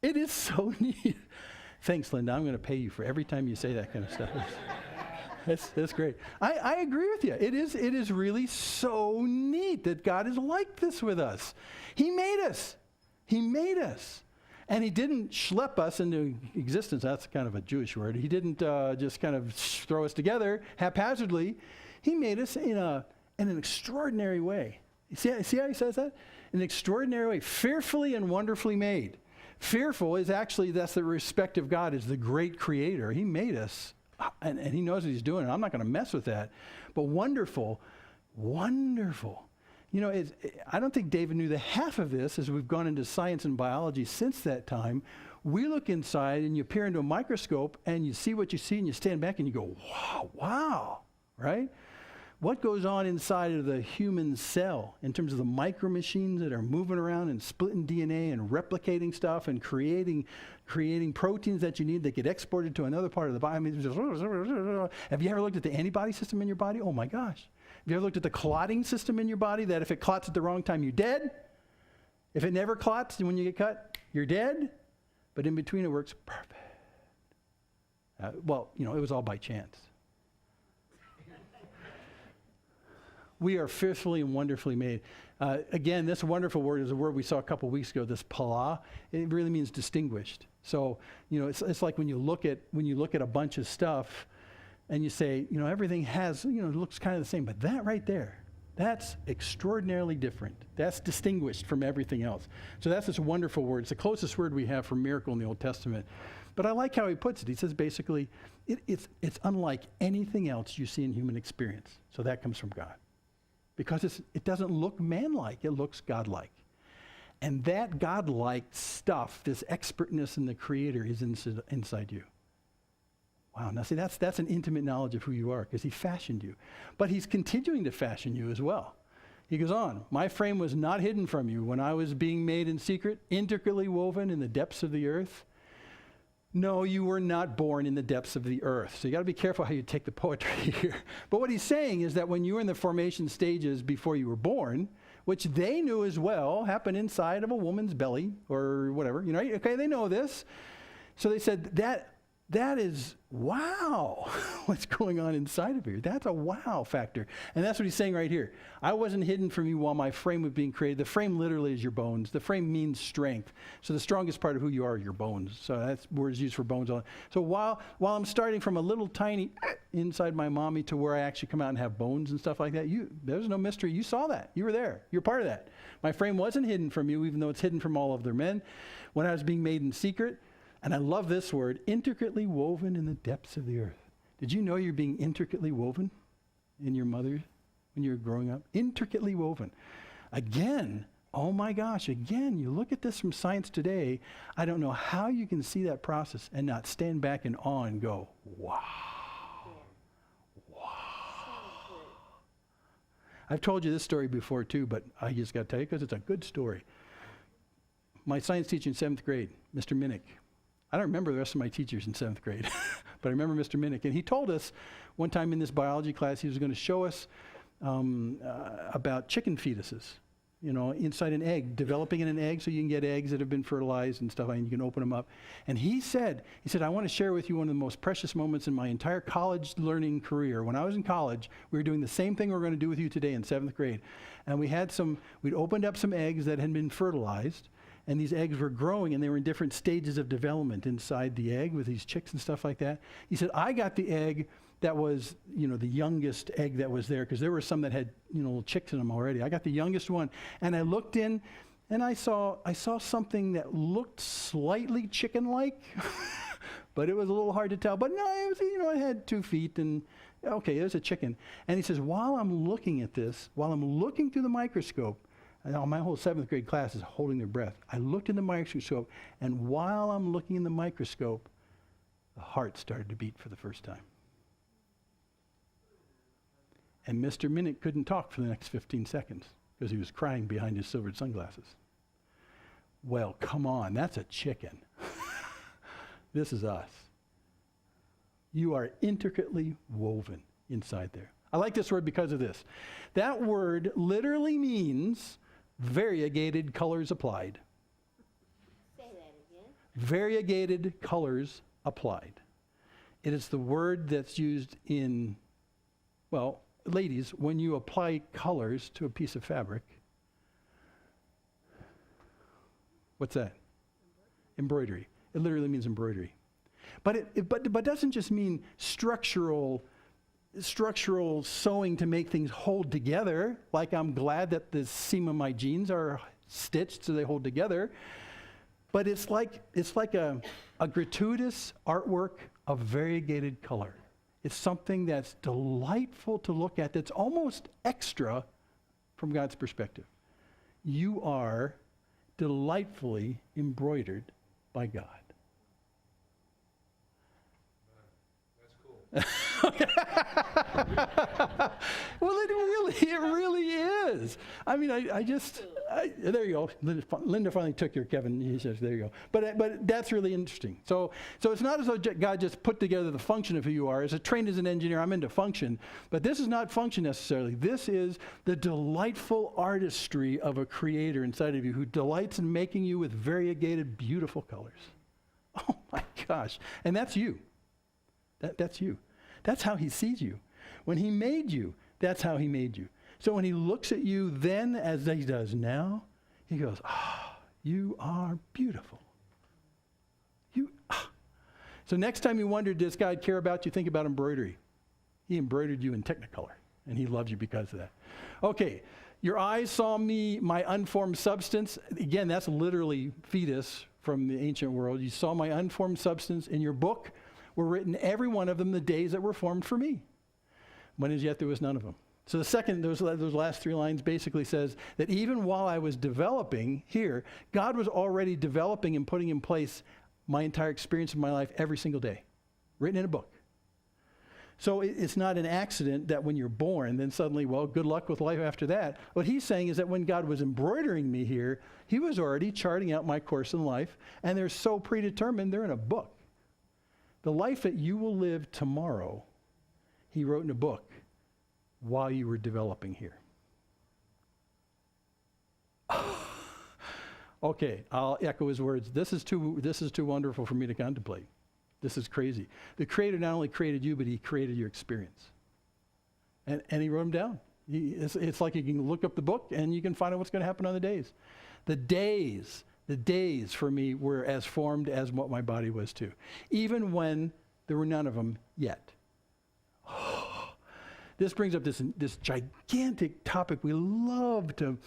It is so neat. Thanks, Linda. I'm going to pay you for every time you say that kind of stuff. That's great. I agree with you. It is really so neat that God is like this with us. He made us. He made us. And he didn't schlep us into existence. That's kind of a Jewish word. He didn't just kind of throw us together haphazardly. He made us in an extraordinary way. See how he says that? In an extraordinary way. Fearfully and wonderfully made. Fearful is actually, that's the respect of God as the great creator. He made us, and he knows what he's doing. And I'm not going to mess with that. But wonderful, wonderful. You know, I don't think David knew the half of this as we've gone into science and biology since that time. We look inside and you peer into a microscope and you see what you see and you stand back and you go, wow, right? What goes on inside of the human cell in terms of the micro machines that are moving around and splitting DNA and replicating stuff and creating proteins that you need that get exported to another part of the body. I mean, have you ever looked at the antibody system in your body? Oh my gosh. Have you ever looked at the clotting system in your body, that if it clots at the wrong time, you're dead? If it never clots when you get cut, you're dead? But in between, it works perfect. Well, you know, it was all by chance. We are fearfully and wonderfully made. Again, this wonderful word is a word we saw a couple weeks ago, this pala. It really means distinguished. So, you know, it's like when you look at a bunch of stuff and you say, you know, everything has, you know, it looks kind of the same, but that right there, that's extraordinarily different. That's distinguished from everything else. So that's this wonderful word. It's the closest word we have for miracle in the Old Testament. But I like how he puts it. He says basically, it's unlike anything else you see in human experience. So that comes from God. Because it doesn't look man-like, it looks God-like. And that God-like stuff, this expertness in the Creator, is inside you. Wow, now see, that's an intimate knowledge of who you are, because he fashioned you. But he's continuing to fashion you as well. He goes on, my frame was not hidden from you when I was being made in secret, intricately woven in the depths of the earth. No, you were not born in the depths of the earth. So you got to be careful how you take the poetry here. But what he's saying is that when you were in the formation stages before you were born, which they knew as well happened inside of a woman's belly or whatever, you know, okay, they know this. So they said that is, wow, what's going on inside of you. That's a wow factor. And that's what he's saying right here. I wasn't hidden from you while my frame was being created. The frame literally is your bones. The frame means strength. So the strongest part of who you are your bones. So that's words used for bones. So while I'm starting from a little tiny inside my mommy to where I actually come out and have bones and stuff like that, there's no mystery. You saw that. You were there. You're part of that. My frame wasn't hidden from you, even though it's hidden from all of their men. When I was being made in secret, and I love this word, intricately woven in the depths of the earth. Did you know you're being intricately woven in your mother when you were growing up? Intricately woven. Again, oh my gosh, again, you look at this from science today, I don't know how you can see that process and not stand back in awe and go, wow. Wow. I've told you this story before too, but I just got to tell you because it's a good story. My science teacher in 7th grade, Mr. Minnick, I don't remember the rest of my teachers in 7th grade, but I remember Mr. Minnick. And he told us one time in this biology class, he was going to show us about chicken fetuses, you know, inside an egg, developing in an egg so you can get eggs that have been fertilized and stuff, and you can open them up. And he said, I want to share with you one of the most precious moments in my entire college learning career. When I was in college, we were doing the same thing we're going to do with you today in 7th grade. And we'd opened up some eggs that had been fertilized, and these eggs were growing, and they were in different stages of development inside the egg with these chicks and stuff like that. He said, I got the egg that was, the youngest egg that was there, because there were some that had, little chicks in them already. I got the youngest one, and I looked in, and I saw something that looked slightly chicken-like, but it was a little hard to tell. But no, it was, it had 2 feet, and okay, it was a chicken. And he says, while I'm looking at this, while I'm looking through the microscope, and my whole 7th grade class is holding their breath. I looked in the microscope, and while I'm looking in the microscope, the heart started to beat for the first time. And Mr. Minnick couldn't talk for the next 15 seconds because he was crying behind his silvered sunglasses. Well, come on, that's a chicken. This is us. You are intricately woven inside there. I like this word because of this. That word literally means variegated colors applied. Say that again. Variegated colors applied. It is the word that's used in, ladies, when you apply colors to a piece of fabric. What's that? Embroidery. It literally means embroidery. But it doesn't just mean structural sewing to make things hold together, like I'm glad that the seam of my jeans are stitched so they hold together. But it's like a gratuitous artwork of variegated color. It's something that's delightful to look at, that's almost extra from God's perspective. You are delightfully embroidered by God. That's cool. Well, it really is. I mean, there you go. Linda finally took your Kevin. He says, there you go. But that's really interesting. So it's not as though God just put together the function of who you are. As trained as an engineer, I'm into function. But this is not function necessarily. This is the delightful artistry of a creator inside of you who delights in making you with variegated, beautiful colors. Oh my gosh. And that's you. That's you. That's how he sees you. When he made you, that's how he made you. So when he looks at you then as he does now, he goes, you are beautiful. So next time you wonder, does God care about you, think about embroidery. He embroidered you in Technicolor, and he loves you because of that. Okay, your eyes saw me, my unformed substance. Again, that's literally fetus from the ancient world. You saw my unformed substance. In your book were written, every one of them, the days that were formed for me. When as yet there was none of them. So the second, those last 3 lines basically says that even while I was developing here, God was already developing and putting in place my entire experience of my life every single day, written in a book. So it's not an accident that when you're born, then suddenly, good luck with life after that. What he's saying is that when God was embroidering me here, he was already charting out my course in life, and they're so predetermined, they're in a book. The life that you will live tomorrow, he wrote in a book while you were developing here. Okay, I'll echo his words. This is too wonderful for me to contemplate. This is crazy. The Creator not only created you, but he created your experience. And he wrote them down. It's like you can look up the book and you can find out what's going to happen on the days. The days for me were as formed as what my body was too, even when there were none of them yet. This brings up this gigantic topic we love to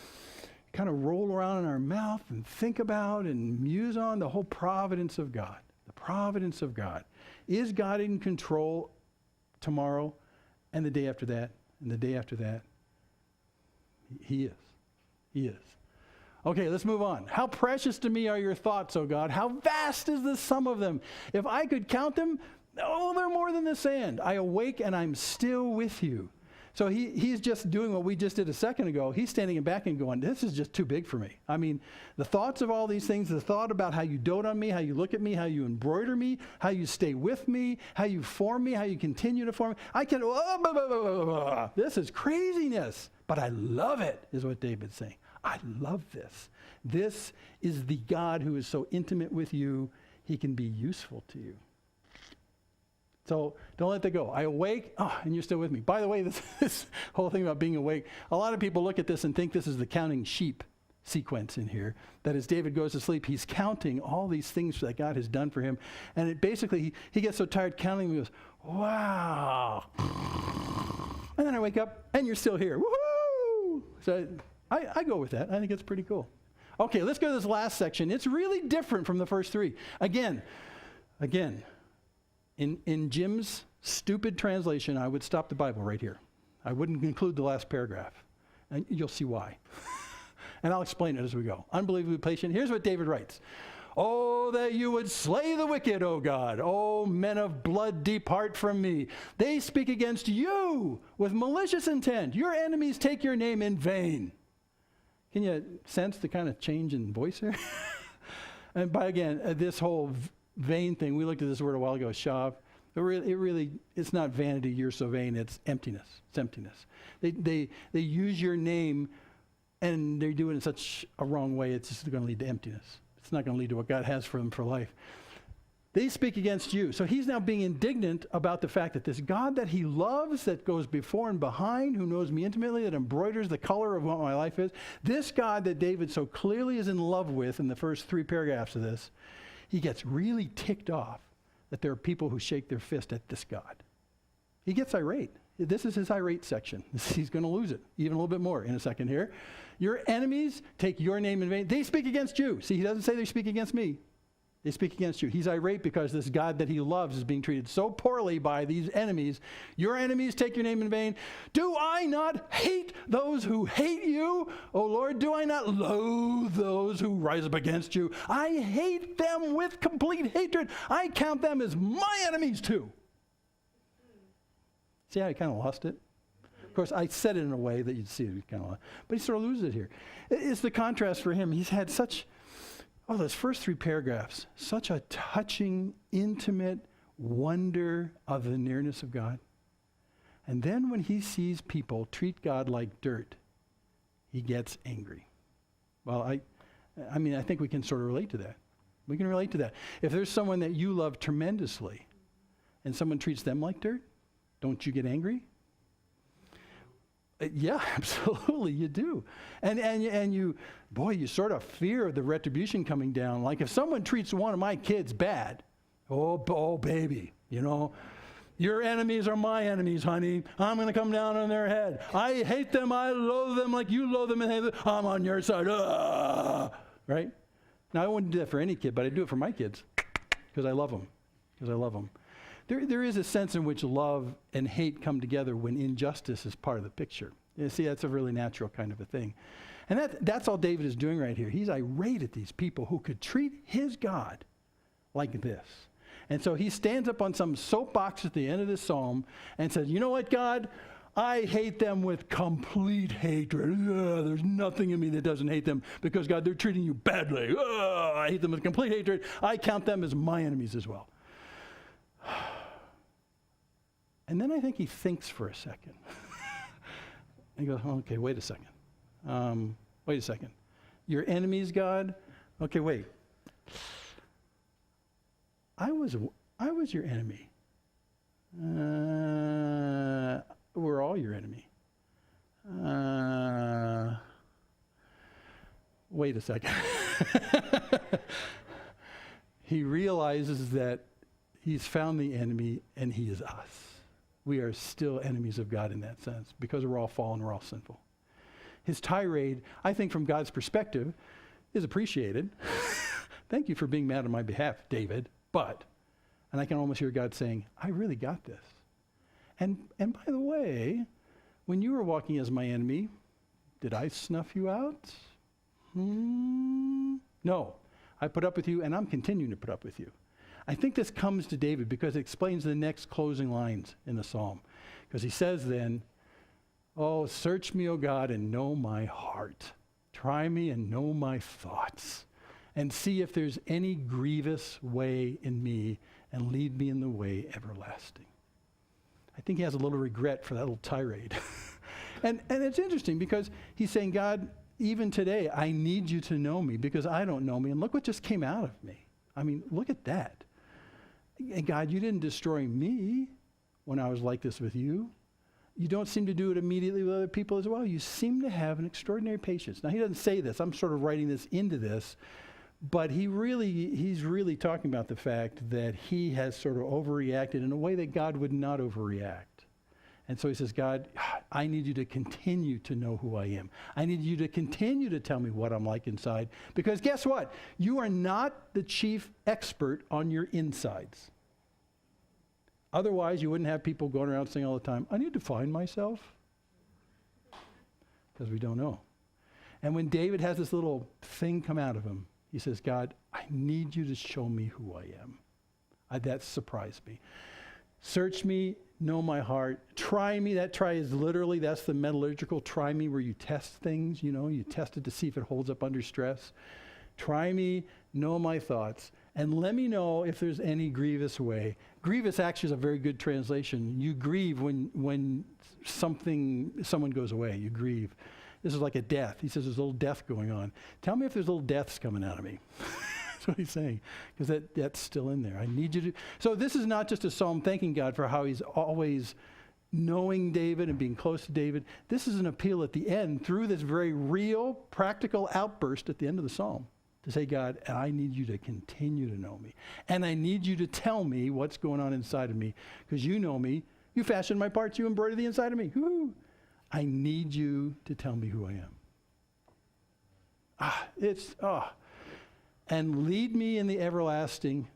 kind of roll around in our mouth and think about and muse on, the whole providence of God. The providence of God. Is God in control tomorrow and the day after that and the day after that? He is. He is. Okay, let's move on. How precious to me are your thoughts, O God. How vast is the sum of them. If I could count them, they're more than the sand. I awake and I'm still with you. So he's just doing what we just did a second ago. He's standing back and going, this is just too big for me. I mean, the thoughts of all these things, the thought about how you dote on me, how you look at me, how you embroider me, how you stay with me, how you form me, how you continue to form me. I can, this is craziness, but I love it, is what David's saying. I love this. This is the God who is so intimate with you, he can be useful to you. So don't let that go. I awake, and you're still with me. By the way, this whole thing about being awake, a lot of people look at this and think this is the counting sheep sequence in here. That as David goes to sleep, he's counting all these things that God has done for him. And it basically, he gets so tired counting, he goes, wow. And then I wake up, and you're still here. Woohoo! So I go with that. I think it's pretty cool. Okay, let's go to this last section. It's really different from the first three. Again, in Jim's stupid translation, I would stop the Bible right here. I wouldn't include the last paragraph. And you'll see why. And I'll explain it as we go. Unbelievably patient. Here's what David writes. Oh, that you would slay the wicked, O God. Oh, men of blood, depart from me. They speak against you with malicious intent. Your enemies take your name in vain. Can you sense the kind of change in voice here? And by again, this whole vain thing, we looked at this word a while ago, shav. It's not vanity, you're so vain, it's emptiness. It's emptiness. They use your name, and they do it in such a wrong way, it's just going to lead to emptiness. It's not going to lead to what God has for them for life. They speak against you. So he's now being indignant about the fact that this God that he loves, that goes before and behind, who knows me intimately, that embroiders the color of what my life is, this God that David so clearly is in love with in the first 3 paragraphs of this, he gets really ticked off that there are people who shake their fist at this God. He gets irate. This is his irate section. He's going to lose it even a little bit more in a second here. Your enemies take your name in vain. They speak against you. See, he doesn't say they speak against me. They speak against you. He's irate because this God that he loves is being treated so poorly by these enemies. Your enemies take your name in vain. Do I not hate those who hate you? O Lord, do I not loathe those who rise up against you? I hate them with complete hatred. I count them as my enemies too. See how he kind of lost it? Of course, I said it in a way that you'd see it kind of lost. But he sort of loses it here. It's the contrast for him. He's had such... Oh, those first 3 paragraphs, such a touching, intimate wonder of the nearness of God. And then when he sees people treat God like dirt, he gets angry. Well, I mean, I think we can sort of relate to that. We can relate to that. If there's someone that you love tremendously and someone treats them like dirt, don't you get angry? Yeah, absolutely, you do. And you, boy, you sort of fear the retribution coming down. Like if someone treats one of my kids bad, oh baby, you know, your enemies are my enemies, honey. I'm going to come down on their head. I hate them. I loathe them like you loathe them and hate them. I'm on your side. Right? Now, I wouldn't do that for any kid, but I do it for my kids because I love them. There is a sense in which love and hate come together when injustice is part of the picture. You see, that's a really natural kind of a thing. And that's all David is doing right here. He's irate at these people who could treat his God like this. And so he stands up on some soapbox at the end of this psalm and says, you know what, God? I hate them with complete hatred. There's nothing in me that doesn't hate them because, God, they're treating you badly. I hate them with complete hatred. I count them as my enemies as well. And then I think he thinks for a second. And he goes, okay, wait a second. Your enemies, God? Okay, wait. I was your enemy. We're all your enemy. Wait a second. He realizes that he's found the enemy and he is us. We are still enemies of God in that sense because we're all fallen, we're all sinful. His tirade, I think from God's perspective, is appreciated. Thank you for being mad on my behalf, David. But, and I can almost hear God saying, I really got this. And by the way, when you were walking as my enemy, did I snuff you out? No. I put up with you and I'm continuing to put up with you. I think this comes to David because it explains the next closing lines in the psalm. Because he says then, oh, search me, O God, and know my heart. Try me and know my thoughts. And see if there's any grievous way in me and lead me in the way everlasting. I think he has a little regret for that little tirade. and it's interesting because he's saying, God, even today, I need you to know me because I don't know me. And look what just came out of me. I mean, look at that. And God, you didn't destroy me when I was like this with you. You don't seem to do it immediately with other people as well. You seem to have an extraordinary patience. Now, he doesn't say this. I'm sort of writing this into this. But he's really talking about the fact that he has sort of overreacted in a way that God would not overreact. And so he says, God, I need you to continue to know who I am. I need you to continue to tell me what I'm like inside. Because guess what? You are not the chief expert on your insides. Otherwise, you wouldn't have people going around saying all the time, I need to find myself. Because we don't know. And when David has this little thing come out of him, he says, God, I need you to show me who I am. That surprised me. Search me, know my heart. Try me. That try is literally, that's the metallurgical try me where you test things, you test it to see if it holds up under stress. Try me, know my thoughts, and let me know if there's any grievous way. Grievous actually is a very good translation. You grieve when someone goes away. You grieve. This is like a death. He says there's a little death going on. Tell me if there's little deaths coming out of me. That's what he's saying, because that's still in there. I need you to. So this is not just a psalm thanking God for how he's always knowing David and being close to David. This is an appeal at the end through this very real, practical outburst at the end of the psalm to say, God, I need you to continue to know me. And I need you to tell me what's going on inside of me, because you know me. You fashioned my parts. You embroidered the inside of me. Woo-hoo. I need you to tell me who I am. And lead me in the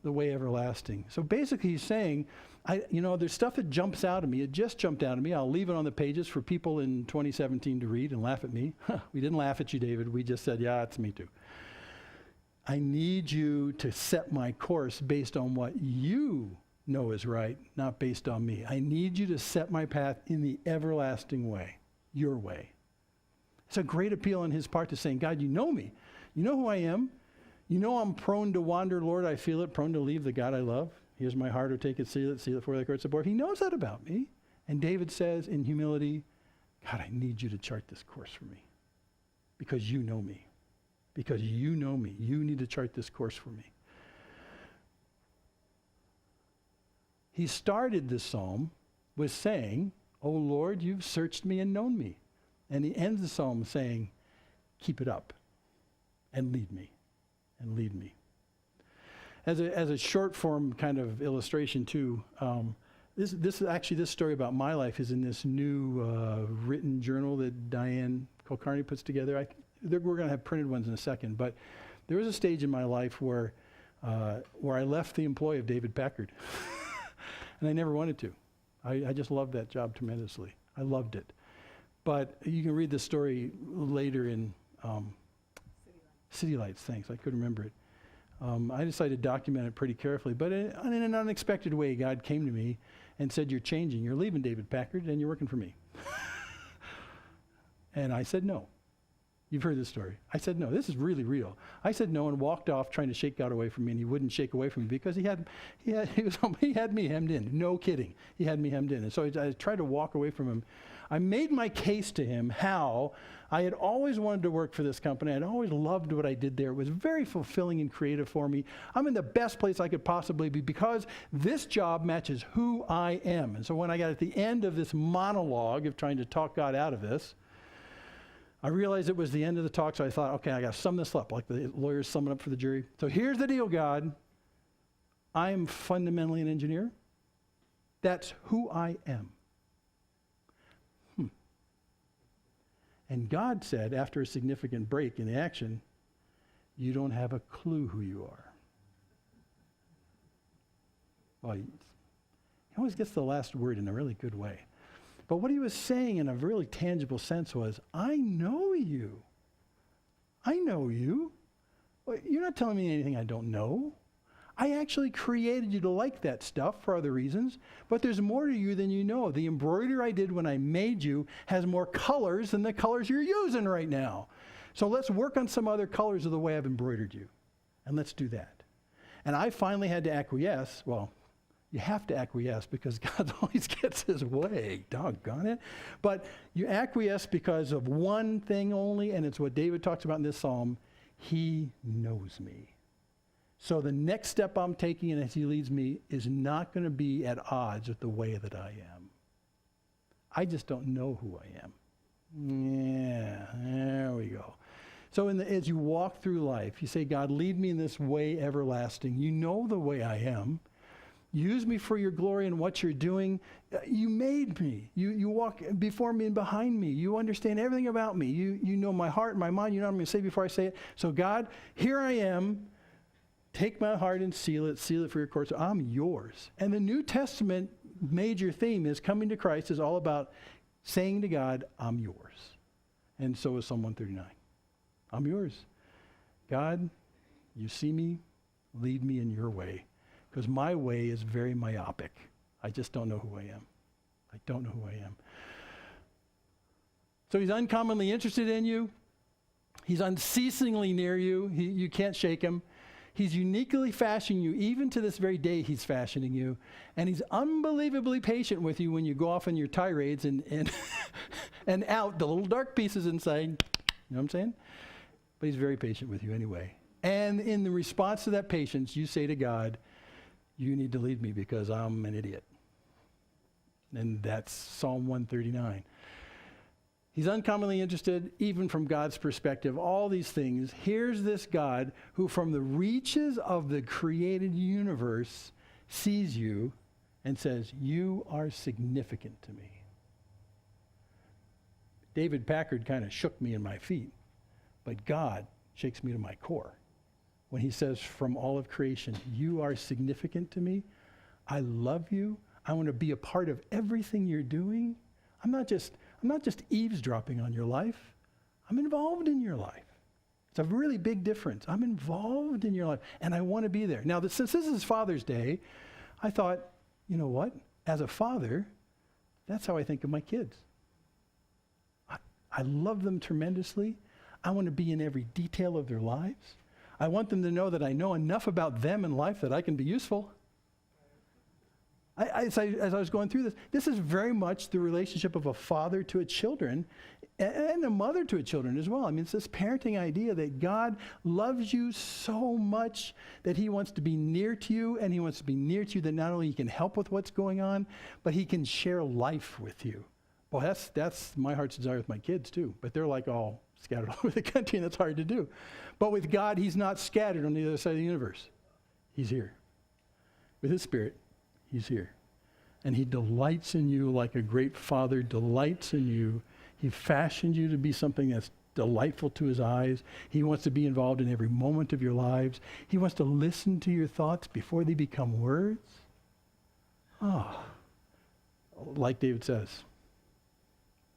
way everlasting. So basically he's saying, there's stuff that jumps out of me. It just jumped out of me. I'll leave it on the pages for people in 2017 to read and laugh at me. We didn't laugh at you, David. We just said, yeah, it's me too. I need you to set my course based on what you know is right, not based on me. I need you to set my path in the everlasting way, your way. It's a great appeal on his part to saying, God, you know me. You know who I am. You know I'm prone to wander, Lord. I feel it, prone to leave the God I love. Here's my heart, or take it, seal it for the courts of board. He knows that about me. And David says in humility, God, I need you to chart this course for me. Because you know me. Because you know me. You need to chart this course for me. He started this psalm with saying, oh Lord, you've searched me and known me. And he ends the psalm saying, keep it up and lead me. And lead me. As a short form kind of illustration too, this story about my life is in this new written journal that Diane Kulkarni puts together. We're going to have printed ones in a second, but there was a stage in my life where I left the employ of David Packard, and I never wanted to. I just loved that job tremendously. I loved it, but you can read the story later in. City Lights, thanks. I couldn't remember it. I decided to document it pretty carefully, but in an unexpected way, God came to me and said, you're changing. You're leaving David Packard and you're working for me. And I said no. You've heard this story. I said no. This is really real. I said no and walked off trying to shake God away from me, and he wouldn't shake away from me because he had me hemmed in. No kidding. He had me hemmed in. And so I tried to walk away from him. I made my case to him how I had always wanted to work for this company. I'd always loved what I did there. It was very fulfilling and creative for me. I'm in the best place I could possibly be because this job matches who I am. And so when I got at the end of this monologue of trying to talk God out of this, I realized it was the end of the talk, so I thought, okay, I got to sum this up, like the lawyers summing up for the jury. So here's the deal, God. I am fundamentally an engineer. That's who I am. And God said, after a significant break in the action, you don't have a clue who you are. Well, he always gets the last word in a really good way. But what he was saying in a really tangible sense was, I know you. I know you. Well, you're not telling me anything I don't know. I actually created you to like that stuff for other reasons, but there's more to you than you know. The embroidery I did when I made you has more colors than the colors you're using right now. So let's work on some other colors of the way I've embroidered you, and let's do that. And I finally had to acquiesce. Well, you have to acquiesce because God always gets his way, doggone it. But you acquiesce because of one thing only, and it's what David talks about in this psalm. He knows me. So the next step I'm taking and as he leads me is not going to be at odds with the way that I am. I just don't know who I am. Yeah, there we go. So as you walk through life, you say, God, lead me in this way everlasting. You know the way I am. Use me for your glory and what you're doing. You made me. You walk before me and behind me. You understand everything about me. You know my heart and my mind. You know what I'm going to say before I say it. So God, here I am. Take my heart and seal it for your course. I'm yours. And the New Testament major theme is coming to Christ is all about saying to God, I'm yours. And so is Psalm 139. I'm yours. God, you see me, lead me in your way. Because my way is very myopic. I just don't know who I am. I don't know who I am. So he's uncommonly interested in you. He's unceasingly near you. You can't shake him. He's uniquely fashioning you. Even to this very day, he's fashioning you. And he's unbelievably patient with you when you go off on your tirades and and out the little dark pieces inside. You know what I'm saying? But he's very patient with you anyway. And in the response to that patience, you say to God, you need to lead me because I'm an idiot. And that's Psalm 139. He's uncommonly interested, even from God's perspective, all these things. Here's this God who from the reaches of the created universe sees you and says, you are significant to me. David Packard kind of shook me in my feet, but God shakes me to my core. When he says from all of creation, you are significant to me. I love you. I want to be a part of everything you're doing. I'm not just eavesdropping on your life. I'm involved in your life. It's a really big difference. I'm involved in your life, and I want to be there. Now, since this is Father's Day, I thought, you know what? As a father, that's how I think of my kids. I love them tremendously. I want to be in every detail of their lives. I want them to know that I know enough about them in life that I can be useful. As I was going through this is very much the relationship of a father to a children and a mother to a children as well. I mean, it's this parenting idea that God loves you so much that he wants to be near to you, and he wants to be near to you that not only he can help with what's going on, but he can share life with you. Well, that's my heart's desire with my kids too, but they're like all scattered all over the country, and it's hard to do. But with God, he's not scattered on the other side of the universe. He's here. With his Spirit, he's here. And he delights in you like a great father delights in you. He fashioned you to be something that's delightful to his eyes. He wants to be involved in every moment of your lives. He wants to listen to your thoughts before they become words. Like David says,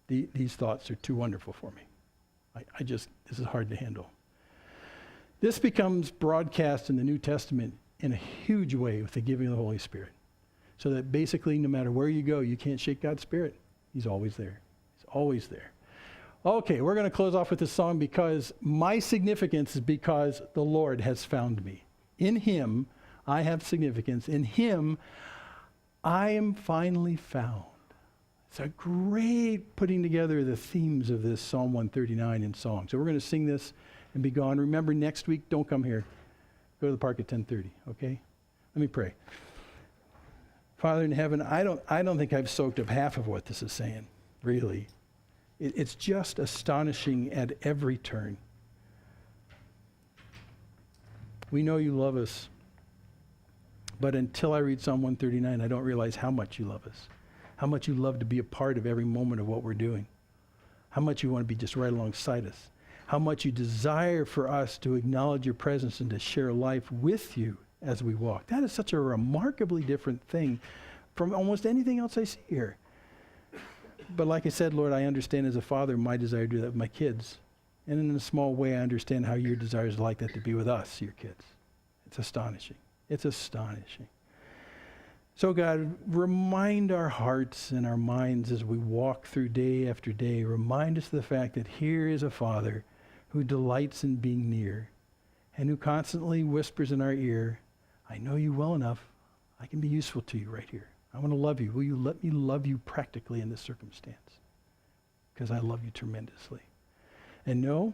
these thoughts are too wonderful for me. This is hard to handle. This becomes broadcast in the New Testament in a huge way with the giving of the Holy Spirit. So that basically no matter where you go, you can't shake God's Spirit. He's always there. He's always there. Okay, we're going to close off with this song because my significance is because the Lord has found me. In him, I have significance. In him, I am finally found. It's a great putting together the themes of this Psalm 139 in song. So we're going to sing this and be gone. Remember, next week, don't come here. Go to the park at 10:30, okay? Let me pray. Father in heaven, I don't think I've soaked up half of what this is saying, really. It's just astonishing at every turn. We know you love us, but until I read Psalm 139, I don't realize how much you love us, how much you love to be a part of every moment of what we're doing, how much you want to be just right alongside us, how much you desire for us to acknowledge your presence and to share life with you as we walk. That is such a remarkably different thing from almost anything else I see here. But like I said, Lord, I understand as a father my desire to do that with my kids. And in a small way, I understand how your desire is like that to be with us, your kids. It's astonishing. It's astonishing. So God, remind our hearts and our minds as we walk through day after day. Remind us of the fact that here is a Father who delights in being near and who constantly whispers in our ear, I know you well enough. I can be useful to you right here. I want to love you. Will you let me love you practically in this circumstance? Because I love you tremendously. And no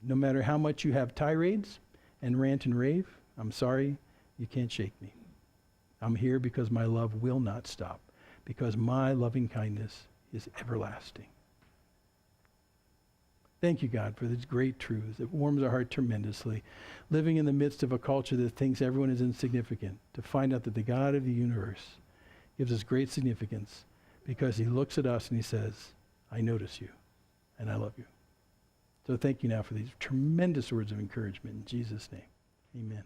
matter how much you have tirades and rant and rave, I'm sorry, you can't shake me. I'm here because my love will not stop, because my loving kindness is everlasting. Thank you, God, for this great truth. It warms our heart tremendously. Living in the midst of a culture that thinks everyone is insignificant, to find out that the God of the universe gives us great significance because he looks at us and he says, I notice you and I love you. So thank you now for these tremendous words of encouragement in Jesus' name. Amen.